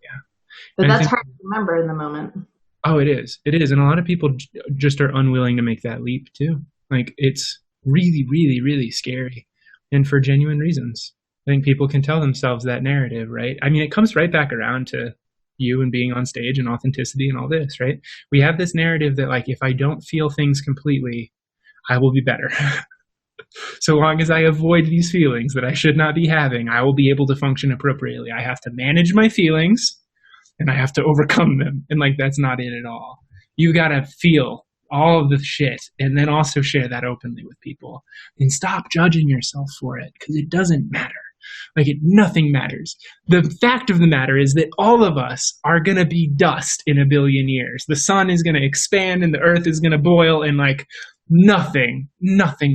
Yeah. But that's hard to remember in the moment. Oh, it is. It is. And a lot of people just are unwilling to make that leap too. Like it's really, really, really scary. And for genuine reasons. I think people can tell themselves that narrative, right? I mean, it comes right back around to you and being on stage and authenticity and all this, right? We have this narrative that like, if I don't feel things completely, I will be better. So long as I avoid these feelings that I should not be having, I will be able to function appropriately. I have to manage my feelings and I have to overcome them. And like, that's not it at all. You got to feel all of the shit and then also share that openly with people and stop judging yourself for it, because it doesn't matter. Like, nothing matters. The fact of the matter is that all of us are going to be dust in a billion years. The sun is going to expand and the earth is going to boil, and like, nothing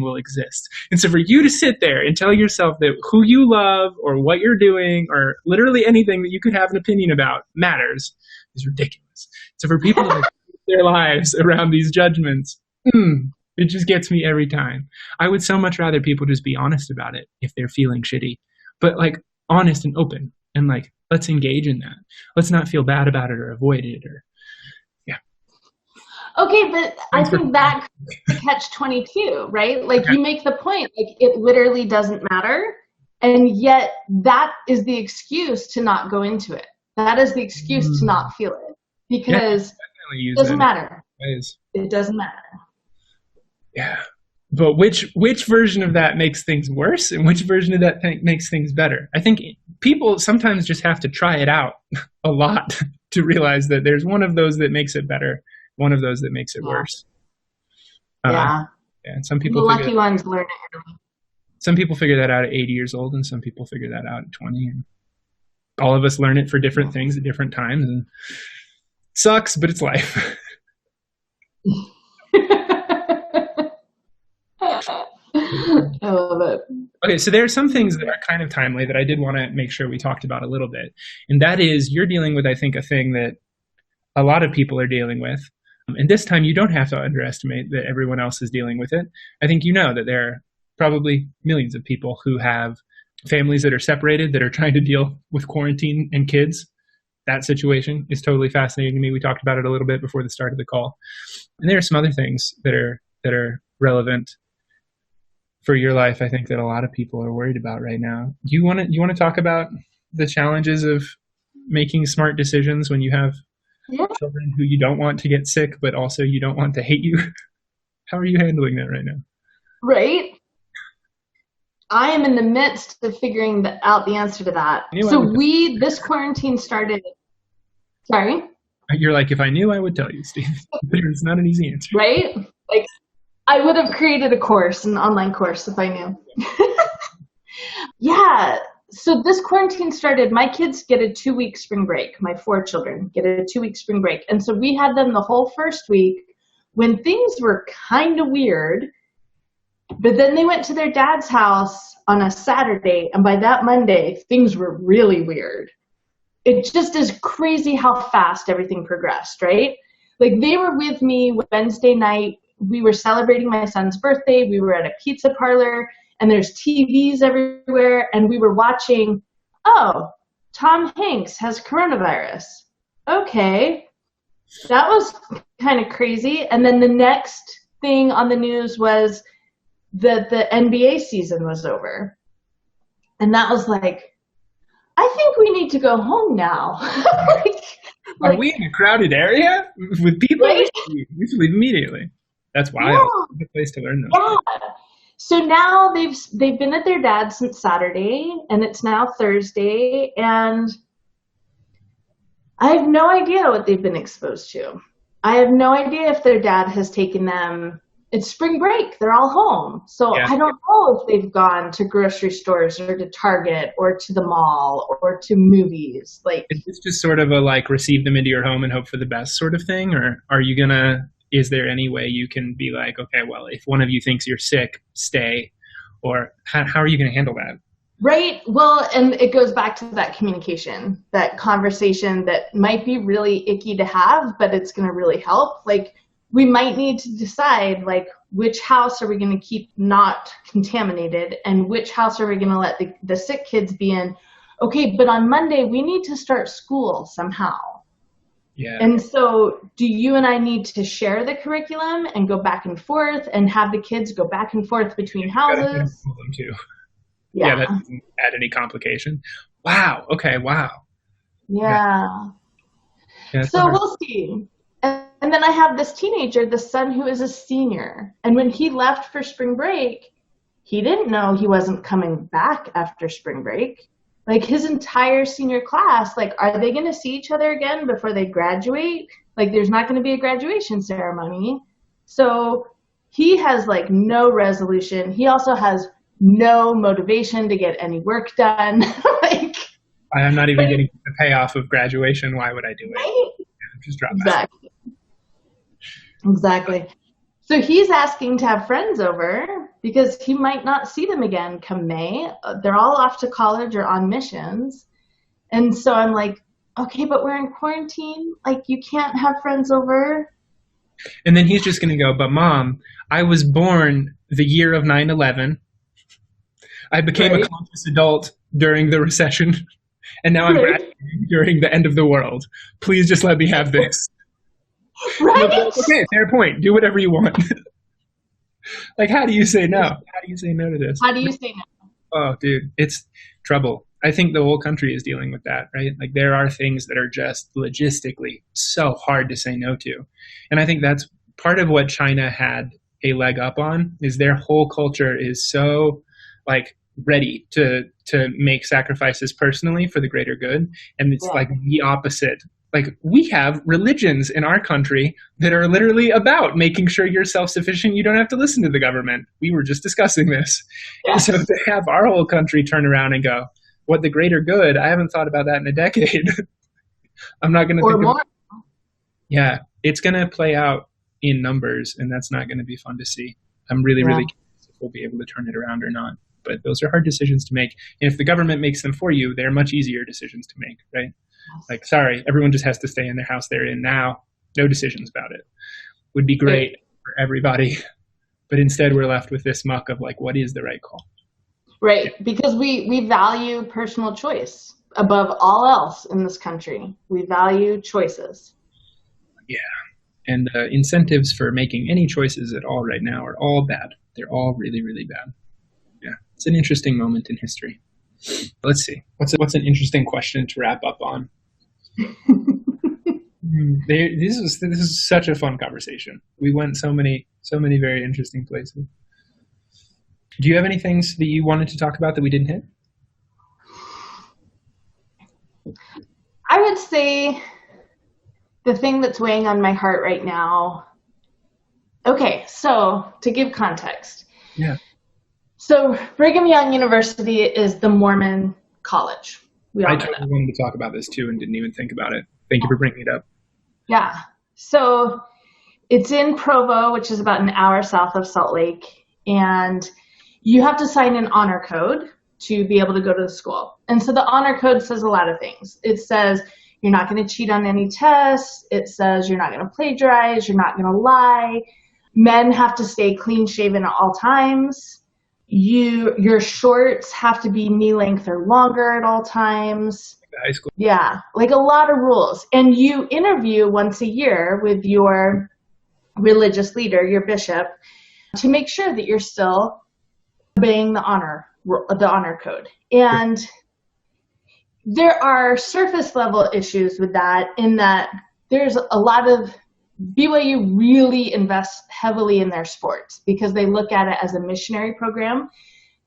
will exist. And so for you to sit there and tell yourself that who you love or what you're doing or literally anything that you could have an opinion about matters is ridiculous. So for people to live their lives around these judgments, it just gets me every time. I would so much rather people just be honest about it if they're feeling shitty, but like honest and open, and like, let's engage in that. Let's not feel bad about it or avoid it or Okay, but I think that catch-22, right? Like, you make the point, like, it literally doesn't matter, and yet that is the excuse to not go into it. That is the excuse to not feel it, because it doesn't matter. It doesn't matter. Yeah. But which version of that makes things worse, and which version of that makes things better? I think people sometimes just have to try it out a lot to realize that there's one of those that makes it better, one of those that makes it worse. Yeah. And some people, the lucky ones learn it early. Some people figure that out at 80 years old, and some people figure that out at 20. And all of us learn it for different things at different times. And it sucks, but it's life. I love it. Okay, so there are some things that are kind of timely that I did want to make sure we talked about a little bit. And that is, you're dealing with, I think, a thing that a lot of people are dealing with. And this time you don't have to underestimate that everyone else is dealing with it. I think you know that there are probably millions of people who have families that are separated, that are trying to deal with quarantine and kids. That situation is totally fascinating to me. We talked about it a little bit before the start of the call. And there are some other things that are relevant for your life, I think, that a lot of people are worried about right now. You want to talk about the challenges of making smart decisions when you have children who you don't want to get sick, but also you don't want to hate you? How are you handling that right now? Right. I am in the midst of figuring out the answer to that. This quarantine started. Sorry? You're like, if I knew, I would tell you, Steve. But it's not an easy answer. Right? Like, I would have created a course, an online course, if I knew. Yeah. So this quarantine started, my kids get a 2-week spring break. My 4 children get a 2-week spring break. And so we had them the whole first week when things were kind of weird. But then they went to their dad's house on a Saturday, and by that Monday, things were really weird. It just is crazy how fast everything progressed, right? Like, they were with me Wednesday night. We were celebrating my son's birthday. We were at a pizza parlor, and there's TVs everywhere, and we were watching, Tom Hanks has coronavirus. Okay. That was kind of crazy. And then the next thing on the news was that the NBA season was over. And that was like, I think we need to go home now. Are we in a crowded area with people? Right? We should leave immediately. That's wild. Yeah. It's a place to learn those. Yeah. So now they've been at their dad's since Saturday, and it's now Thursday, and I have no idea what they've been exposed to. I have no idea if their dad has taken them. It's spring break. They're all home. So I don't know if they've gone to grocery stores or to Target or to the mall or to movies. Like, is this just sort of a like receive them into your home and hope for the best sort of thing? Or is there any way you can be like, okay, well, if one of you thinks you're sick, stay? Or how are you going to handle that? Right. Well, and it goes back to that communication, that conversation that might be really icky to have, but it's going to really help. Like, we might need to decide, like, which house are we going to keep not contaminated and which house are we going to let the sick kids be in? Okay, but on Monday, we need to start school somehow. Yeah. And so do you and I need to share the curriculum and go back and forth and have the kids go back and forth between houses? Them too. Yeah, that doesn't add any complication. Wow. Okay, wow. Yeah. Yeah, So we'll see. And then I have this teenager, the son who is a senior. And when he left for spring break, he didn't know he wasn't coming back after spring break. Like his entire senior class, like, are they going to see each other again before they graduate? Like there's not going to be a graduation ceremony. So he has like no resolution. He also has no motivation to get any work done. Like, I am not even getting the payoff of graduation. Why would I do it? Right? Yeah, just drop Exactly. Exactly. So he's asking to have friends over because he might not see them again come May. They're all off to college or on missions. And so I'm like, okay, but we're in quarantine. Like you can't have friends over. And then he's just going to go, but Mom, I was born the year of 9/11. I became a conscious adult during the recession. And now I'm graduating during the end of the world. Please just let me have this. Right? Okay, fair point. Do whatever you want. Like, how do you say no? How do you say no to this? How do you say no? Oh, dude, it's trouble. I think the whole country is dealing with that, right? Like, there are things that are just logistically so hard to say no to. And I think that's part of what China had a leg up on, is their whole culture is so, like, ready to make sacrifices personally for the greater good. And it's like the opposite. Like we have religions in our country that are literally about making sure you're self-sufficient. You don't have to listen to the government. We were just discussing this. Yes. And so to have our whole country turn around and go, what the greater good? I haven't thought about that in a decade. I'm not going to think more. Yeah, it's going to play out in numbers, and that's not going to be fun to see. I'm really curious if we'll be able to turn it around or not. But those are hard decisions to make. And if the government makes them for you, they're much easier decisions to make, right? Like, sorry, everyone just has to stay in their house they're in now. No decisions about it. Would be great for everybody. But instead, we're left with this muck of like, what is the right call? Right, because we value personal choice above all else in this country. We value choices. Yeah, and incentives for making any choices at all right now are all bad. They're all really, really bad. Yeah, it's an interesting moment in history. Let's see. What's an interesting question to wrap up on? This is such a fun conversation. We went so many very interesting places. Do you have any things that you wanted to talk about that we didn't hit? I would say the thing that's weighing on my heart right now. Okay, so to give context. Yeah. So Brigham Young University is the Mormon college. I totally wanted to talk about this too and didn't even think about it. Thank you for bringing it up. Yeah. So it's in Provo, which is about an hour south of Salt Lake. And you have to sign an honor code to be able to go to the school. And so the honor code says a lot of things. It says you're not going to cheat on any tests. It says you're not going to plagiarize. You're not going to lie. Men have to stay clean shaven at all times. Your shorts have to be knee length or longer at all times. High school. Yeah, like a lot of rules. And you interview once a year with your religious leader, your bishop, to make sure that you're still obeying the honor code. And there are surface level issues with that, in that there's a lot of BYU really invests heavily in their sports because they look at it as a missionary program,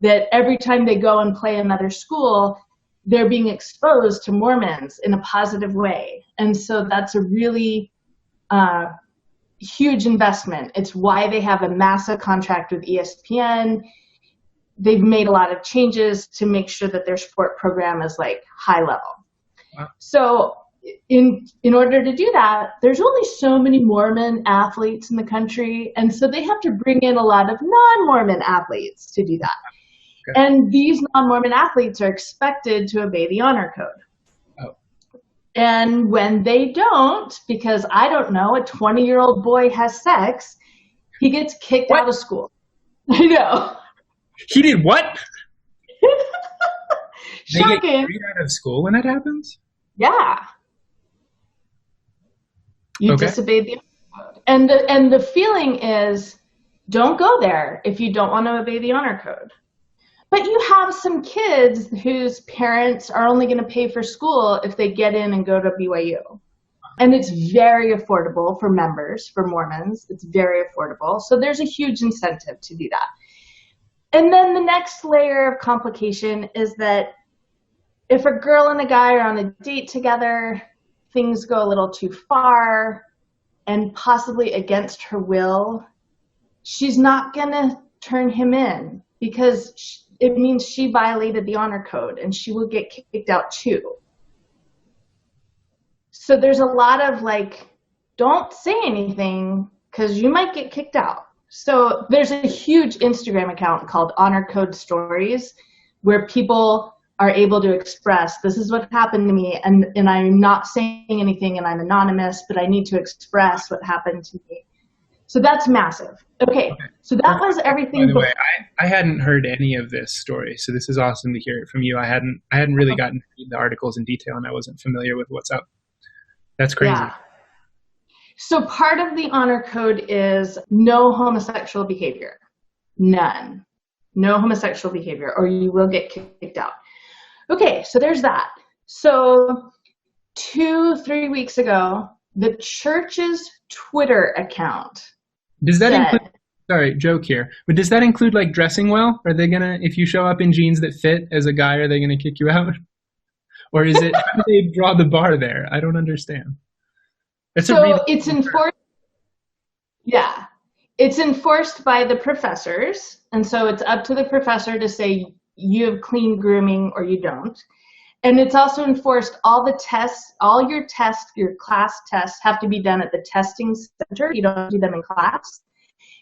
that every time they go and play another school, they're being exposed to Mormons in a positive way. And so that's a really huge investment. It's why they have a massive contract with ESPN. They've made a lot of changes to make sure that their sport program is like high level. Wow. So in order to do that, there's only so many Mormon athletes in the country, and so they have to bring in a lot of non-Mormon athletes to do that. Okay. And these non-Mormon athletes are expected to obey the honor code. Oh. And when they don't, because I don't know, a 20-year-old boy has sex, he gets kicked out of school. I know. He did what? Shocking. They get kicked out of school when that happens? Yeah. You disobeyed the honor code. And the feeling is, don't go there if you don't want to obey the honor code. But you have some kids whose parents are only going to pay for school if they get in and go to BYU. And it's very affordable for members, for Mormons. It's very affordable. So there's a huge incentive to do that. And then the next layer of complication is that if a girl and a guy are on a date together, things go a little too far and possibly against her will, she's not going to turn him in because it means she violated the honor code and she will get kicked out too. So there's a lot of like, don't say anything because you might get kicked out. So there's a huge Instagram account called Honor Code Stories where people are able to express, this is what happened to me, and I'm not saying anything and I'm anonymous, but I need to express what happened to me. So that's massive. Okay, so that was everything. By the way, I hadn't heard any of this story, so this is awesome to hear it from you. I hadn't really gotten to read the articles in detail, and I wasn't familiar with what's up. That's crazy. Yeah. So part of the honor code is no homosexual behavior. None. No homosexual behavior, or you will get kicked out. Okay, so there's that. So 2-3 weeks ago, the church's Twitter account. Does that include, sorry, joke here, but does that include like dressing well? Are they gonna, if you show up in jeans that fit as a guy, are they gonna kick you out? Or is it, how do they draw the bar there? I don't understand. It's enforced. Yeah, it's enforced by the professors. And so it's up to the professor to say you have clean grooming or you don't. And it's also enforced, all the tests, all your tests, your class tests have to be done at the testing center. You don't do them in class.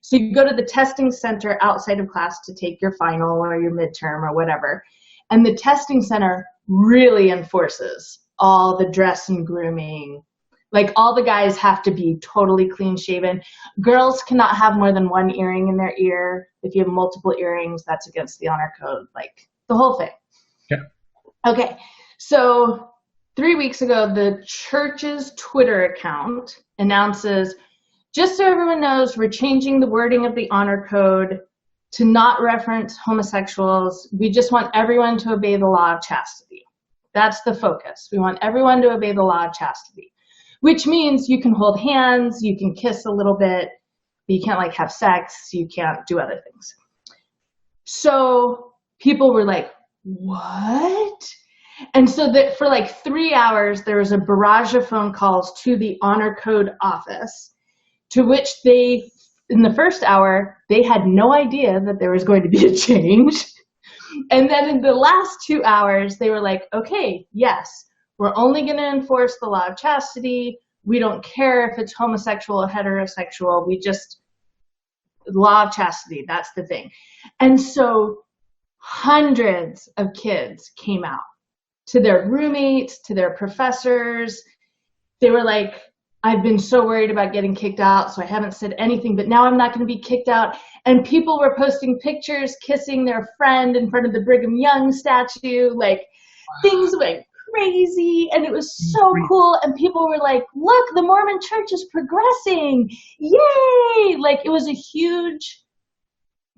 So you go to the testing center outside of class to take your final or your midterm or whatever. And the testing center really enforces all the dress and grooming. Like all the guys have to be totally clean shaven. Girls cannot have more than one earring in their ear. If you have multiple earrings, that's against the honor code, like the whole thing. Yeah. Okay, so 3 weeks ago, the church's Twitter account announces, just so everyone knows, we're changing the wording of the honor code to not reference homosexuals. We just want everyone to obey the law of chastity. That's the focus. We want everyone to obey the law of chastity, which means you can hold hands, you can kiss a little bit, but you can't like have sex, you can't do other things. So people were like, what? And so that for like 3 hours, there was a barrage of phone calls to the honor code office, to which they, in the first hour, they had no idea that there was going to be a change. And then in the last 2 hours, they were like, okay, yes, we're only going to enforce the law of chastity. We don't care if it's homosexual or heterosexual. We just, law of chastity, that's the thing. And so hundreds of kids came out to their roommates, to their professors. They were like, I've been so worried about getting kicked out, so I haven't said anything, but now I'm not going to be kicked out. And people were posting pictures, kissing their friend in front of the Brigham Young statue. Like, things went crazy, and it was so cool. And people were like, look, the Mormon church is progressing. Yay! Like, it was a huge,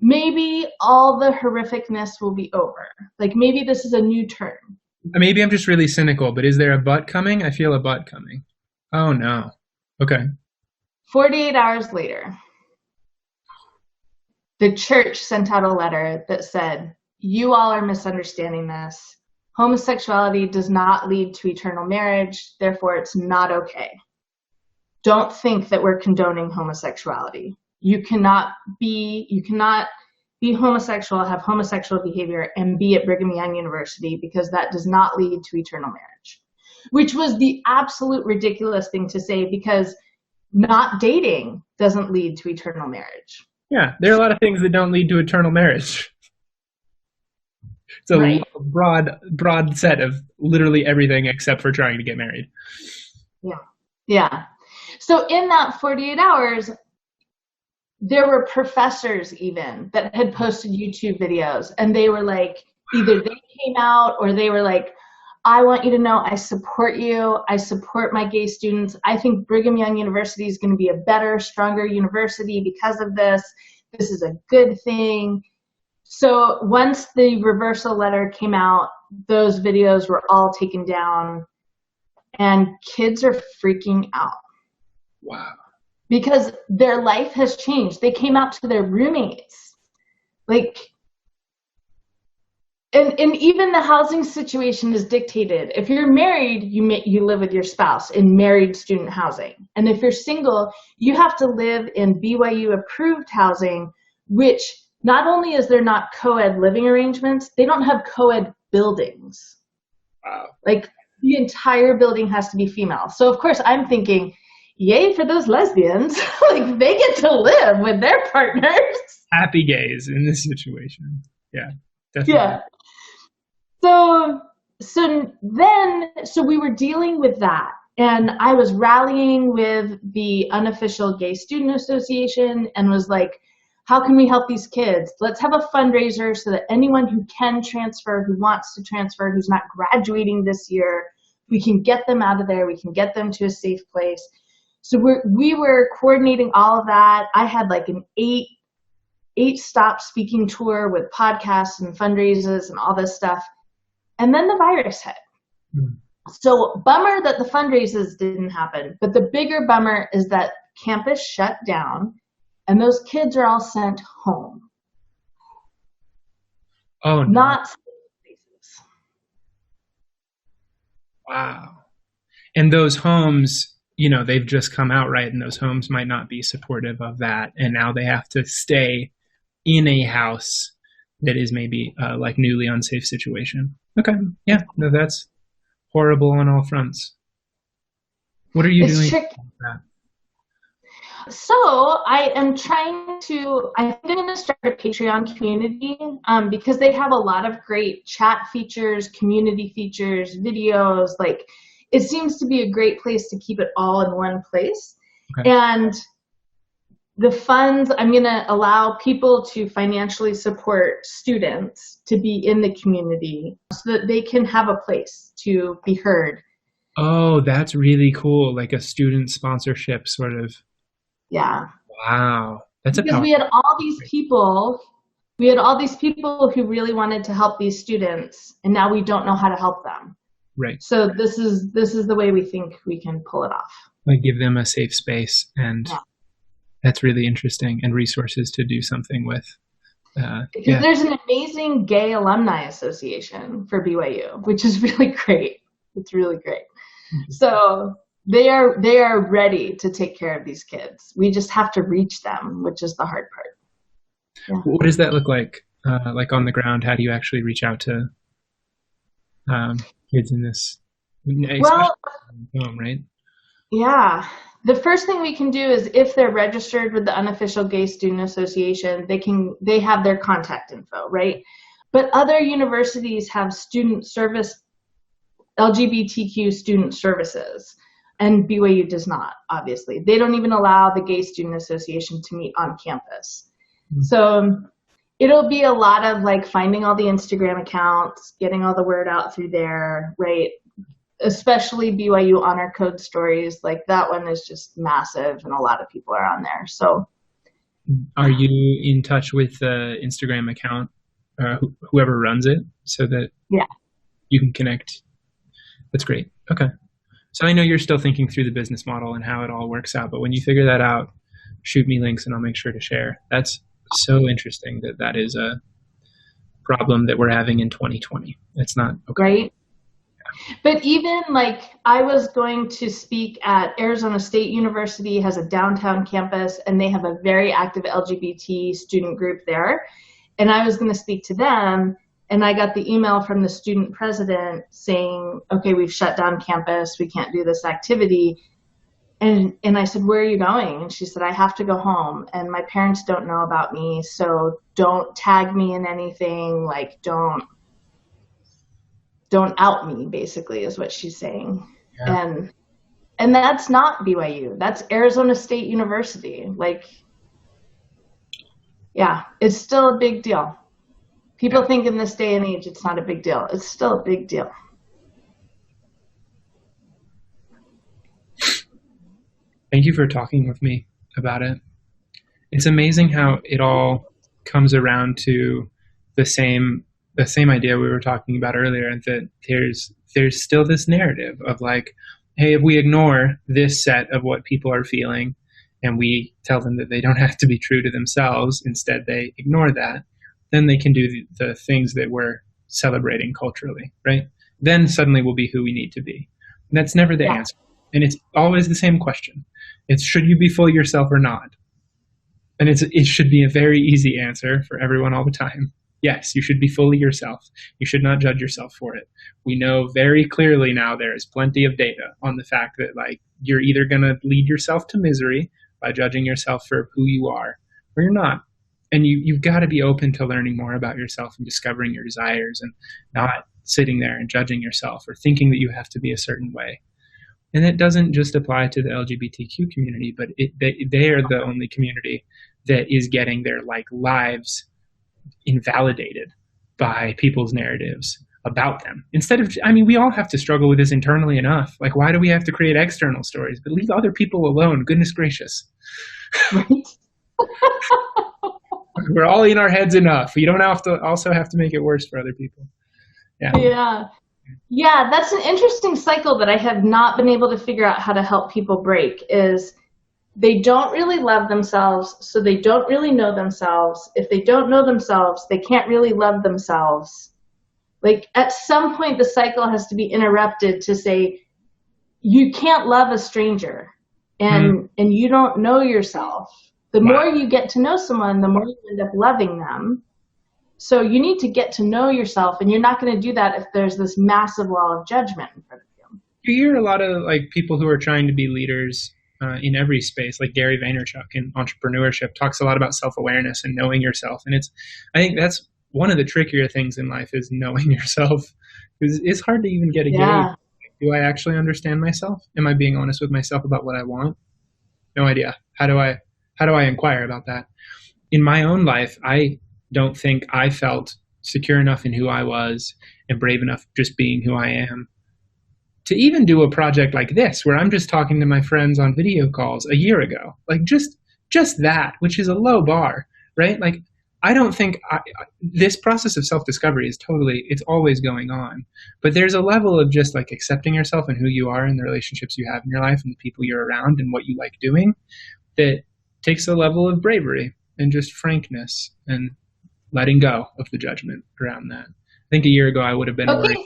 maybe all the horrificness will be over. Like, maybe this is a new turn. Maybe I'm just really cynical, but is there a but coming? I feel a but coming. Oh, no. Okay. 48 hours later, the church sent out a letter that said, you all are misunderstanding this. Homosexuality does not lead to eternal marriage, therefore it's not okay. Don't think that we're condoning homosexuality. You cannot be homosexual, have homosexual behavior, and be at Brigham Young University, because that does not lead to eternal marriage. Which was the absolute ridiculous thing to say, because not dating doesn't lead to eternal marriage. Yeah, there are a lot of things that don't lead to eternal marriage. It's a broad set of literally everything except for trying to get married. Yeah. So in that 48 hours, there were professors even that had posted YouTube videos, and they were like, either they came out or they were like, I want you to know I support you. I support my gay students. I think Brigham Young University is going to be a better, stronger university because of this. This is a good thing. So once the reversal letter came out, those videos were all taken down. and kids are freaking out. Wow. Because their life has changed. They came out to their roommates. Like, and even the housing situation is dictated. If you're married, you live with your spouse in married student housing. And if you're single, you have to live in BYU approved housing, which not only is there not co-ed living arrangements, they don't have co-ed buildings. Wow. Like, the entire building has to be female. So of course I'm thinking, yay for those lesbians. Like, they get to live with their partners. Happy gays in this situation. Yeah, definitely. Yeah. So we were dealing with that. And I was rallying with the unofficial Gay Student Association and was like, how can we help these kids? Let's have a fundraiser so that anyone who can transfer, who wants to transfer, who's not graduating this year, we can get them out of there. We can get them to a safe place. So we were coordinating all of that. I had like an eight stop speaking tour with podcasts and fundraisers and all this stuff. And then the virus hit. Mm. So bummer that the fundraisers didn't happen. But the bigger bummer is that campus shut down and those kids are all sent home. Oh, no. Not places. Wow. And those homes, you know, they've just come out, right? And those homes might not be supportive of that. And now they have to stay in a house that is maybe like newly unsafe situation. Okay. Yeah. No, that's horrible on all fronts. What are you doing about that? So I am trying to, I think I'm going to start a Patreon community because they have a lot of great chat features, community features, videos. Like, it seems to be a great place to keep it all in one place. Okay. And the funds, I'm going to allow people to financially support students to be in the community so that they can have a place to be heard. Oh, that's really cool. Like a student sponsorship sort of. Yeah. Wow. That's because we had all these people who really wanted to help these students, and now we don't know how to help them. Right. So this is the way we think we can pull it off. Like give them a safe space, and that's really interesting, and resources to do something with. Because there's an amazing gay alumni association for BYU, which is really great. It's really great. Mm-hmm. So they are ready to take care of these kids. We just have to reach them, which is the hard part. Yeah. What does that look like? Like on the ground, how do you actually reach out to kids in this? Well, home, right? Yeah. The first thing we can do is if they're registered with the unofficial Gay Student Association, they have their contact info, right? But other universities have student service, LGBTQ student services, and BYU does not, obviously. They don't even allow the Gay Student Association to meet on campus. Mm-hmm. So it'll be a lot of like finding all the Instagram accounts, getting all the word out through there, right? Especially BYU Honor Code stories, like that one is just massive and a lot of people are on there. So are you in touch with the Instagram account, whoever runs it, so that you can connect? That's great. Okay. So I know you're still thinking through the business model and how it all works out, but when you figure that out, shoot me links and I'll make sure to share. That's so interesting that is a problem that we're having in 2020. It's not okay. Right. But even like I was going to speak at Arizona State University, has a downtown campus, and they have a very active LGBT student group there. And I was going to speak to them, and I got the email from the student president saying, okay, we've shut down campus. We can't do this activity. And I said, where are you going? And she said, I have to go home, and my parents don't know about me, so don't tag me in anything. Like, don't out me, basically, is what she's saying. Yeah. And that's not BYU. That's Arizona State University. Like, yeah, it's still a big deal. People think in this day and age it's not a big deal. It's still a big deal. Thank you for talking with me about it. It's amazing how it all comes around to the same idea we were talking about earlier, and that there's still this narrative of like, hey, if we ignore this set of what people are feeling and we tell them that they don't have to be true to themselves, instead they ignore that, then they can do the things that we're celebrating culturally, right? Then suddenly we'll be who we need to be. And that's never the answer. And it's always the same question. It's, should you be fully yourself or not? And it should be a very easy answer for everyone all the time. Yes, you should be fully yourself. You should not judge yourself for it. We know very clearly now there is plenty of data on the fact that like you're either going to lead yourself to misery by judging yourself for who you are, or you're not. And you've got to be open to learning more about yourself and discovering your desires and not sitting there and judging yourself or thinking that you have to be a certain way. And it doesn't just apply to the LGBTQ community, but they are the only community that is getting their like lives invalidated by people's narratives about them. Instead of, I mean, we all have to struggle with this internally enough. Like, why do we have to create external stories? But leave other people alone. Goodness gracious. Right? We're all in our heads enough. You don't have to also have to make it worse for other people. Yeah. Yeah, that's an interesting cycle that I have not been able to figure out how to help people break. Is they don't really love themselves, so they don't really know themselves. If they don't know themselves, they can't really love themselves. Like at some point the cycle has to be interrupted to say, you can't love a stranger and you don't know yourself. The more you get to know someone, the more you end up loving them. So you need to get to know yourself, and you're not going to do that if there's this massive wall of judgment in front of you. You hear a lot of like people who are trying to be leaders in every space, like Gary Vaynerchuk in entrepreneurship talks a lot about self-awareness and knowing yourself. And I think that's one of the trickier things in life is knowing yourself, because it's hard to even get a gauge. Do I actually understand myself? Am I being honest with myself about what I want? No idea. How do I inquire about that? In my own life, I don't think I felt secure enough in who I was and brave enough just being who I am to even do a project like this, where I'm just talking to my friends on video calls a year ago. Like just that, which is a low bar, right? Like I don't think this process of self-discovery is it's always going on. But there's a level of just like accepting yourself and who you are and the relationships you have in your life and the people you're around and what you like doing that takes a level of bravery and just frankness and letting go of the judgment around that. I think a year ago I would have been worried.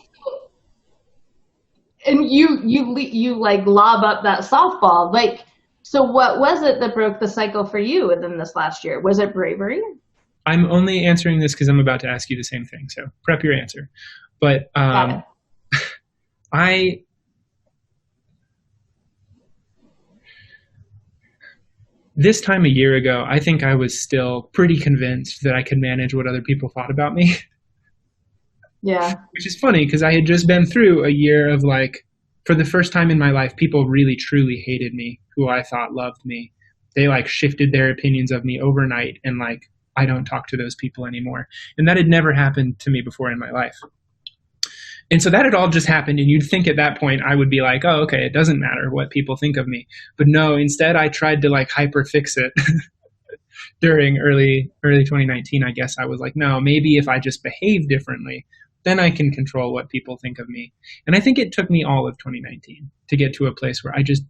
And you like lob up that softball. Like, so what was it that broke the cycle for you within this last year? Was it bravery? I'm only answering this because I'm about to ask you the same thing. So prep your answer. But this time a year ago, I think I was still pretty convinced that I could manage what other people thought about me. Yeah. Which is funny because I had just been through a year of like, for the first time in my life, people really truly hated me, who I thought loved me. They like shifted their opinions of me overnight, and like, I don't talk to those people anymore. And that had never happened to me before in my life. And so that had all just happened, and you'd think at that point I would be like, oh, okay, it doesn't matter what people think of me. But no, instead I tried to like hyper fix it. During early 2019, I guess I was like, no, maybe if I just behave differently, then I can control what people think of me. And I think it took me all of 2019 to get to a place where I just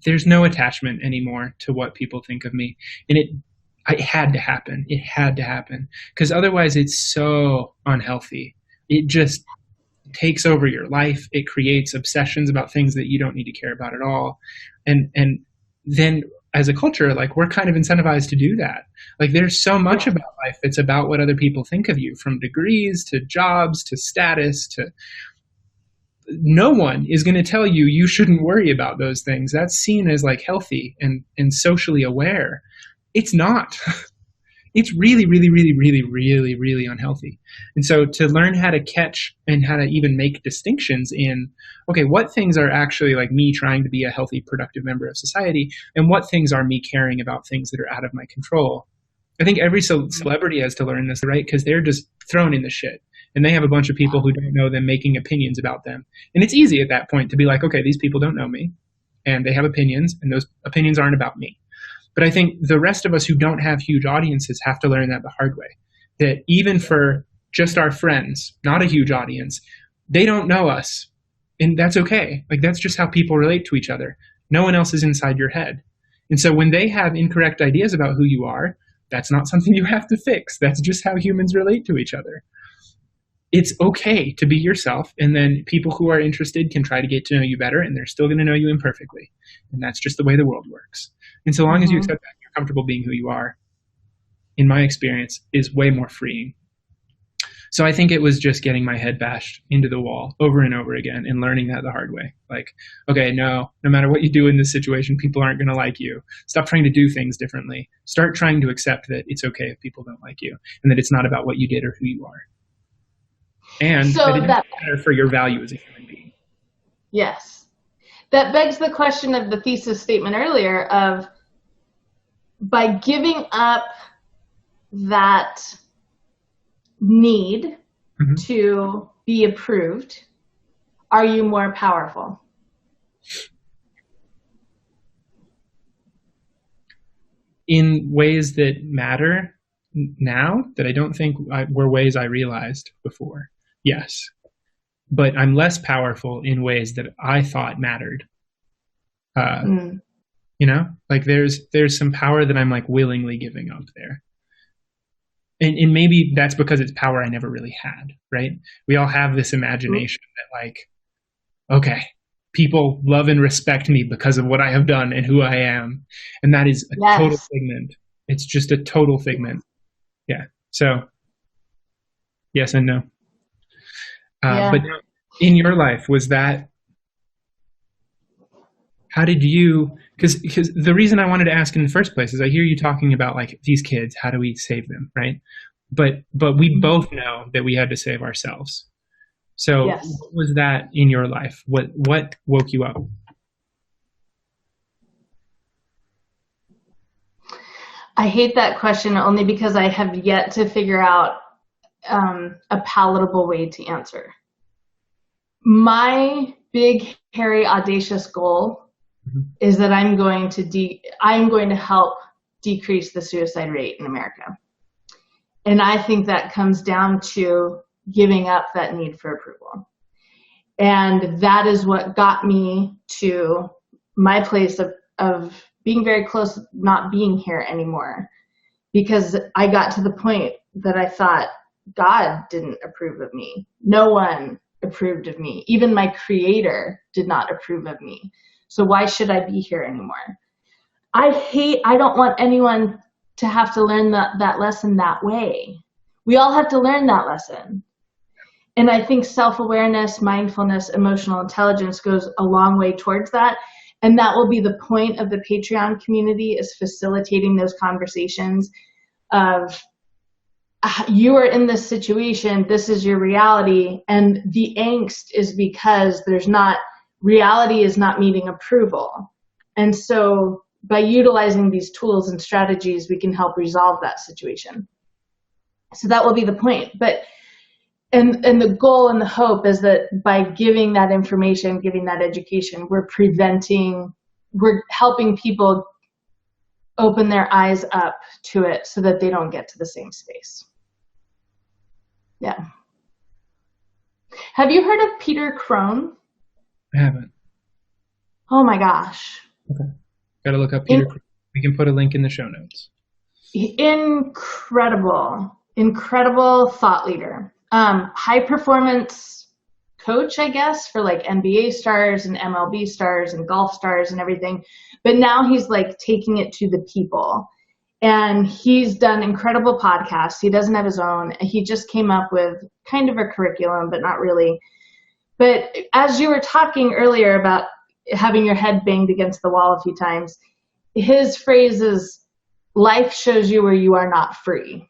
there's no attachment anymore to what people think of me. And it had to happen. It had to happen. Because otherwise it's so unhealthy. It just takes over your life. It creates obsessions about things that you don't need to care about at all. And then as a culture, like we're kind of incentivized to do that. Like there's so much about life that's about what other people think of you, from degrees to jobs to status to no one is going to tell you you shouldn't worry about those things. That's seen as like healthy and socially aware. It's not. It's really, really, really, really, really, really unhealthy. And so to learn how to catch and how to even make distinctions in, okay, what things are actually like me trying to be a healthy, productive member of society, and what things are me caring about things that are out of my control. I think every celebrity has to learn this, right? Because they're just thrown in the shit. And they have a bunch of people who don't know them making opinions about them. And it's easy at that point to be like, okay, these people don't know me, and they have opinions, and those opinions aren't about me. But I think the rest of us who don't have huge audiences have to learn that the hard way. That even for just our friends, not a huge audience, they don't know us. And that's okay. Like, that's just how people relate to each other. No one else is inside your head. And so when they have incorrect ideas about who you are, that's not something you have to fix. That's just how humans relate to each other. It's okay to be yourself, and then people who are interested can try to get to know you better, and they're still going to know you imperfectly. And that's just the way the world works. And so long as you accept that, you're comfortable being who you are, in my experience, is way more freeing. So I think it was just getting my head bashed into the wall over and over again and learning that the hard way. Like, okay, no matter what you do in this situation, people aren't going to like you. Stop trying to do things differently. Start trying to accept that it's okay if people don't like you, and that it's not about what you did or who you are. And so that it doesn't matter for your value as a human being. Yes. That begs the question of the thesis statement earlier of, by giving up that need to be approved, are you more powerful? In ways that matter now, that I don't think were ways I realized before. Yes. But I'm less powerful in ways that I thought mattered. You know, like there's some power that I'm like willingly giving up there. And maybe that's because it's power I never really had, right? We all have this imagination that like, okay, people love and respect me because of what I have done and who I am. And that is a total figment. It's just a total figment. Yeah. So yes and no. But in your life, was that, how did you, because the reason I wanted to ask in the first place is I hear you talking about like these kids, how do we save them, right? But we both know that we had to save ourselves. So what was that in your life? What woke you up? I hate that question only because I have yet to figure out a palatable way to answer. My big, hairy, audacious goal is that I'm going to help decrease the suicide rate in America. And I think that comes down to giving up that need for approval. And that is what got me to my place of being very close, not being here anymore. Because I got to the point that I thought, God didn't approve of me. No one approved of me. Even my creator did not approve of me. So why should I be here anymore? I don't want anyone to have to learn that lesson that way. We all have to learn that lesson. And I think self-awareness, mindfulness, emotional intelligence goes a long way towards that. And that will be the point of the Patreon community, is facilitating those conversations of, you are in this situation, this is your reality, and the angst is because reality is not meeting approval. And so by utilizing these tools and strategies, we can help resolve that situation. So that will be the point. But and the goal and the hope is that by giving that information, giving that education, we're helping people open their eyes up to it so that they don't get to the same space. Yeah. Have you heard of Peter Crone? I haven't. Oh my gosh. Okay. Gotta look up Peter Crone. We can put a link in the show notes. Incredible thought leader. High performance coach, I guess, for like NBA stars and MLB stars and golf stars and everything. But now he's like taking it to the people. And he's done incredible podcasts. He doesn't have his own. He just came up with kind of a curriculum, but not really. But as you were talking earlier about having your head banged against the wall a few times, his phrase is, life shows you where you are not free.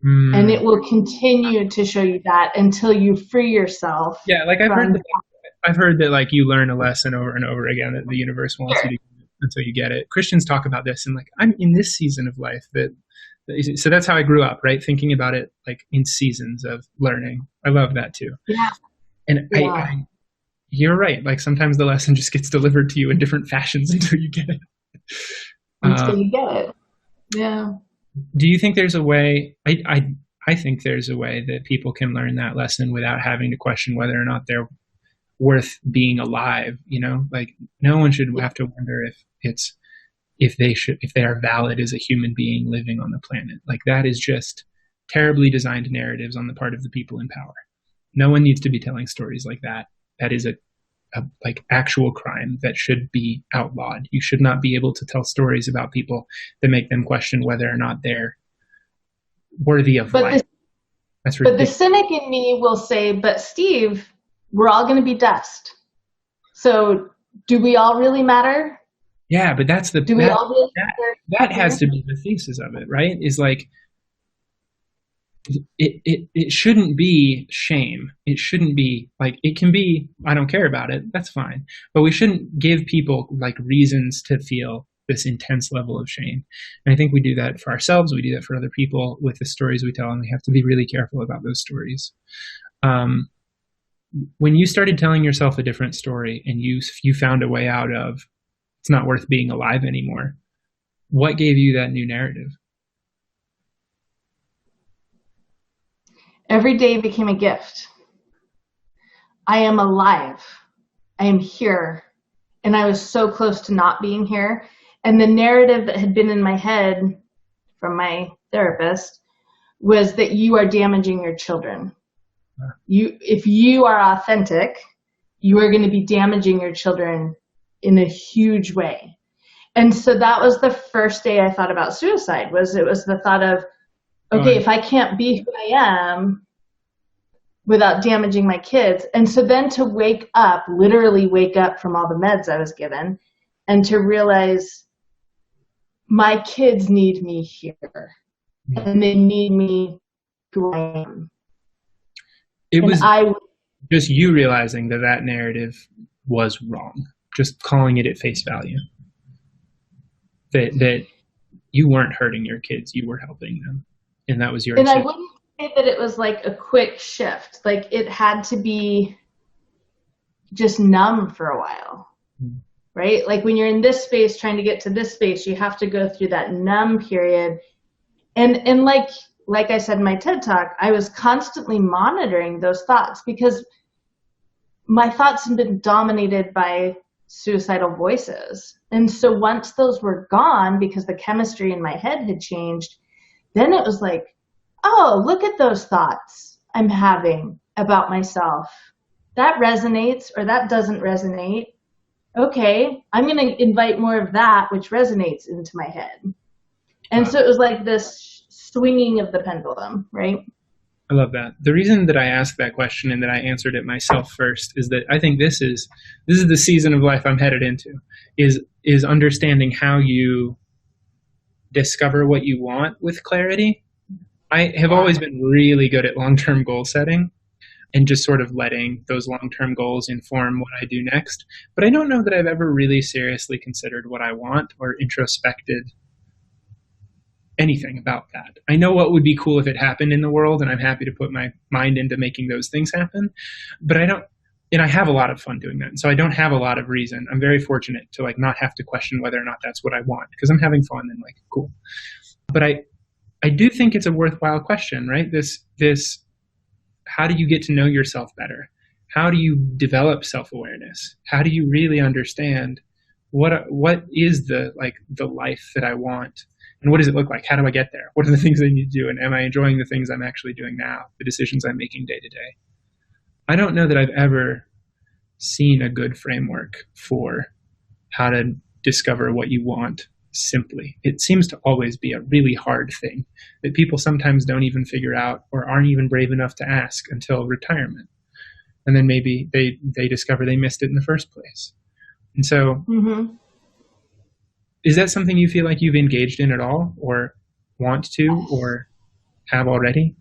And it will continue to show you that until you free yourself. Yeah, like I've heard that like you learn a lesson over and over again that the universe wants you to until you get it. Christians talk about this, and like, I'm in this season of life so that's how I grew up, right? Thinking about it like in seasons of learning. I love that too. Yeah. And I you're right. Like sometimes the lesson just gets delivered to you in different fashions until you get it. Until you get it. Yeah. Do you think there's a way, I think there's a way that people can learn that lesson without having to question whether or not they're worth being alive, like no one should have to wonder if they are valid as a human being living on the planet. Like that is just terribly designed narratives on the part of the people in power. No one needs to be telling stories like that. That is a like actual crime that should be outlawed. You should not be able to tell stories about people that make them question whether or not they're worthy of life. That's ridiculous. But the cynic in me will say, but Steve, we're all going to be dust. So do we all really matter? Yeah, but that's the, do we all really matter? That has to be the thesis of it, right? Is like, it shouldn't be shame. It shouldn't be like, it can be, I don't care about it. That's fine. But we shouldn't give people like reasons to feel this intense level of shame. And I think we do that for ourselves. We do that for other people with the stories we tell, and we have to be really careful about those stories. When you started telling yourself a different story and you found a way out of, it's not worth being alive anymore, what gave you that new narrative? Every day became a gift. I am alive. I am here. And I was so close to not being here. And the narrative that had been in my head from my therapist was that you are damaging your children. If you are authentic, you are going to be damaging your children in a huge way. And so that was the first day I thought about suicide. It was the thought of, okay, if I can't be who I am without damaging my kids. And so then to wake up, literally wake up from all the meds I was given, and to realize my kids need me here. And they need me who I am. It was just you realizing that narrative was wrong, just calling it at face value. That you weren't hurting your kids, you were helping them. And that was your decision. I wouldn't say that it was like a quick shift. Like it had to be just numb for a while, right? Like when you're in this space trying to get to this space, you have to go through that numb period. And like I said in my TED Talk, I was constantly monitoring those thoughts because my thoughts had been dominated by suicidal voices. And so once those were gone, because the chemistry in my head had changed, then it was like, oh, look at those thoughts I'm having about myself. That resonates or that doesn't resonate. Okay, I'm going to invite more of that, which resonates into my head. And so it was like this swinging of the pendulum, right? I love that. The reason that I asked that question and that I answered it myself first is that I think this is the season of life I'm headed into, is understanding how you discover what you want with clarity. I have always been really good at long-term goal setting and just sort of letting those long-term goals inform what I do next. But I don't know that I've ever really seriously considered what I want or introspected anything about that. I know what would be cool if it happened in the world, and I'm happy to put my mind into making those things happen. But I have a lot of fun doing that. And so I don't have a lot of reason. I'm very fortunate to like not have to question whether or not that's what I want, because I'm having fun and like, cool. But I do think it's a worthwhile question, right? This, how do you get to know yourself better? How do you develop self-awareness? How do you really understand what is the life that I want? And what does it look like? How do I get there? What are the things I need to do? And am I enjoying the things I'm actually doing now, the decisions I'm making day to day? I don't know that I've ever seen a good framework for how to discover what you want simply. It seems to always be a really hard thing that people sometimes don't even figure out or aren't even brave enough to ask until retirement. And then maybe they discover they missed it in the first place. And so is that something you feel like you've engaged in at all or want to or have already?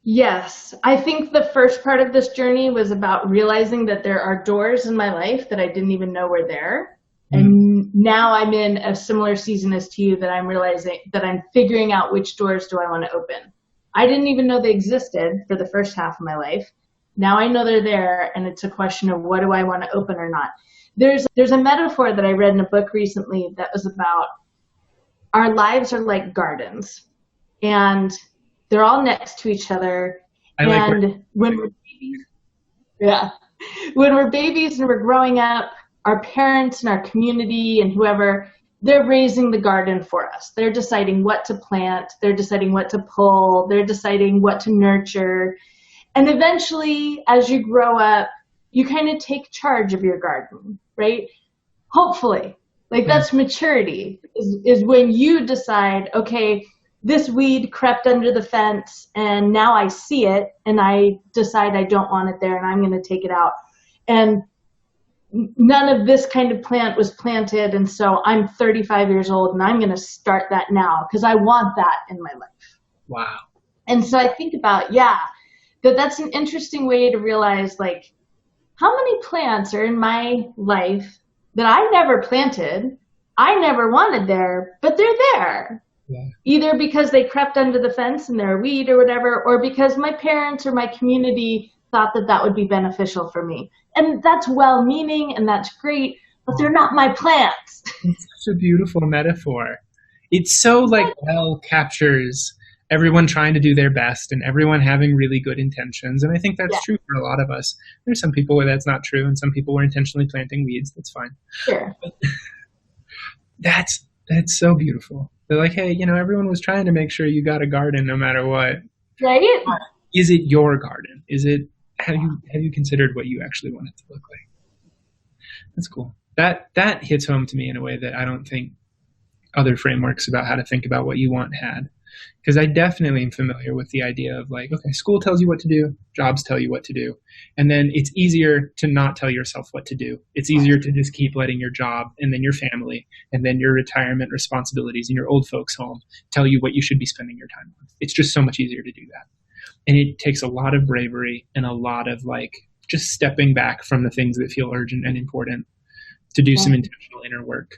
Yes. I think the first part of this journey was about realizing that there are doors in my life that I didn't even know were there. And now I'm in a similar season as to you that I'm realizing that I'm figuring out which doors do I want to open. I didn't even know they existed for the first half of my life. Now I know they're there, and it's a question of what do I want to open or not. There's a metaphor that I read in a book recently that was about our lives are like gardens, and they're all next to each other. When we're babies, when we're babies and we're growing up, our parents and our community and whoever, they're raising the garden for us. They're deciding what to plant. They're deciding what to pull. They're deciding what to nurture. And eventually, as you grow up, you kind of take charge of your garden, right? Hopefully. Like that's maturity, is when you decide, okay, this weed crept under the fence and now I see it and I decide I don't want it there and I'm going to take it out. And none of this kind of plant was planted, and so I'm 35 years old and I'm going to start that now because I want that in my life. Wow. And so I think about, that's an interesting way to realize, like, how many plants are in my life that I never planted, I never wanted there, but they're there. Yeah. Either because they crept under the fence and they're a weed or whatever, or because my parents or my community thought that that would be beneficial for me. And that's well-meaning and that's great, but they're not my plants. It's such a beautiful metaphor. It's so well captures everyone trying to do their best and everyone having really good intentions. And I think that's true for a lot of us. There's some people where that's not true and some people were intentionally planting weeds. That's fine. Sure. But that's so beautiful. They're like, hey, everyone was trying to make sure you got a garden no matter what. Right? Is it your garden? Have you considered what you actually want it to look like? That's cool. That hits home to me in a way that I don't think other frameworks about how to think about what you want had. Because I definitely am familiar with the idea of like, okay, school tells you what to do, jobs tell you what to do. And then it's easier to not tell yourself what to do. It's easier to just keep letting your job and then your family and then your retirement responsibilities and your old folks home tell you what you should be spending your time on. It's just so much easier to do that. And it takes a lot of bravery and a lot of just stepping back from the things that feel urgent and important to do some intentional inner work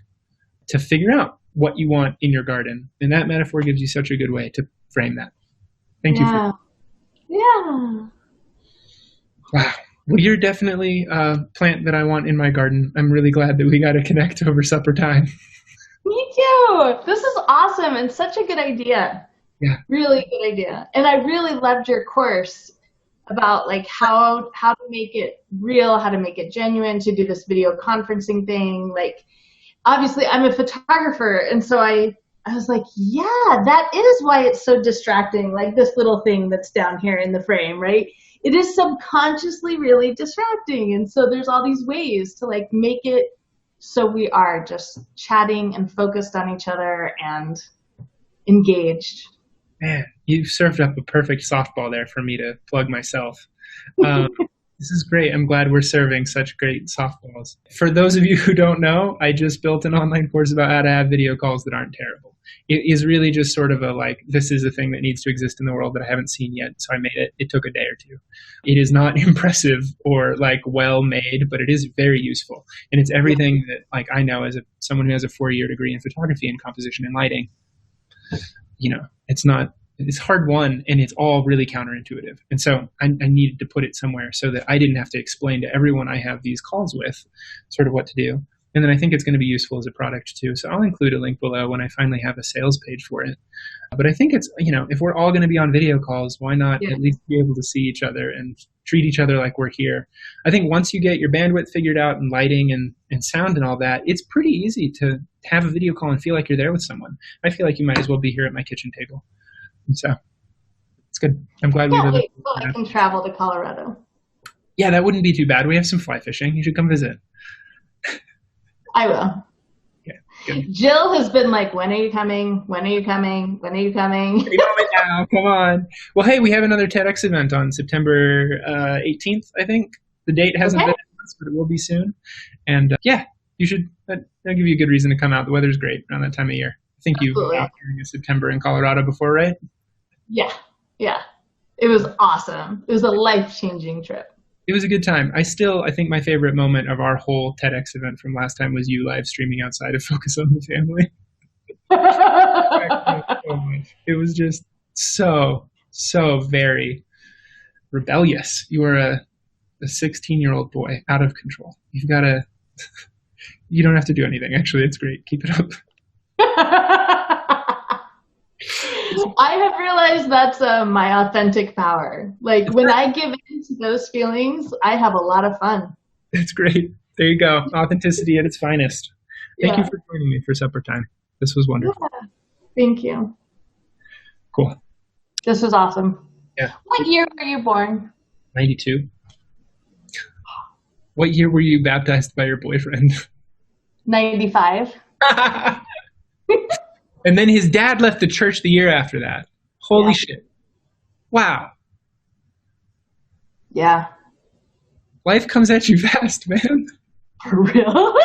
to figure out what you want in your garden. And that metaphor gives you such a good way to frame that. Thank you for Yeah. Wow. Well, you're definitely a plant that I want in my garden. I'm really glad that we got to connect over supper time. Me too. This is awesome and such a good idea. Yeah. Really good idea. And I really loved your course about how to make it real, how to make it genuine, to do this video conferencing thing. Obviously I'm a photographer, and so I was like, yeah, that is why it's so distracting, this little thing that's down here in the frame, right? It is subconsciously really distracting. And so there's all these ways to make it so we are just chatting and focused on each other and engaged. Man, you served up a perfect softball there for me to plug myself. This is great. I'm glad we're serving such great softballs. For those of you who don't know, I just built an online course about how to have video calls that aren't terrible. It is really just sort of this is a thing that needs to exist in the world that I haven't seen yet, so I made it. It took a day or two. It is not impressive or well made, but it is very useful. And it's everything that I know as someone who has a 4-year degree in photography and composition and lighting. It's hard won, and it's all really counterintuitive. And so I needed to put it somewhere so that I didn't have to explain to everyone I have these calls with sort of what to do. And then I think it's going to be useful as a product too. So I'll include a link below when I finally have a sales page for it. But I think it's, if we're all going to be on video calls, why not at least be able to see each other and treat each other like we're here? I think once you get your bandwidth figured out and lighting and sound and all that, it's pretty easy to have a video call and feel like you're there with someone. I feel like you might as well be here at my kitchen table. And so it's good. I'm glad we live. I can travel to Colorado. Yeah, that wouldn't be too bad. We have some fly fishing. You should come visit. I will. Yeah, good. Jill has been like, when are you coming? When are you coming? When are you coming? Now, come on. Well, hey, we have another TEDx event on September 18th, I think. The date hasn't been announced, but it will be soon. And you should. That'll give you a good reason to come out. The weather's great around that time of year. I think you were out during September in Colorado before, right? Yeah. It was awesome. It was a life-changing trip. It was a good time. I think my favorite moment of our whole TEDx event from last time was you live streaming outside of Focus on the Family. It was just so very rebellious. You were a 16-year-old boy out of control. You don't have to do anything. Actually, it's great. Keep it up. I have realized that's my authentic power. Like when I give in to those feelings, I have a lot of fun. That's great. There you go. Authenticity at its finest. Thank you for joining me for supper time. This was wonderful. Yeah. Thank you. Cool. This was awesome. Yeah. What year were you born? 92. What year were you baptized by your boyfriend? 95. And then his dad left the church the year after that. Holy shit. Wow. Yeah. Life comes at you fast, man. For real?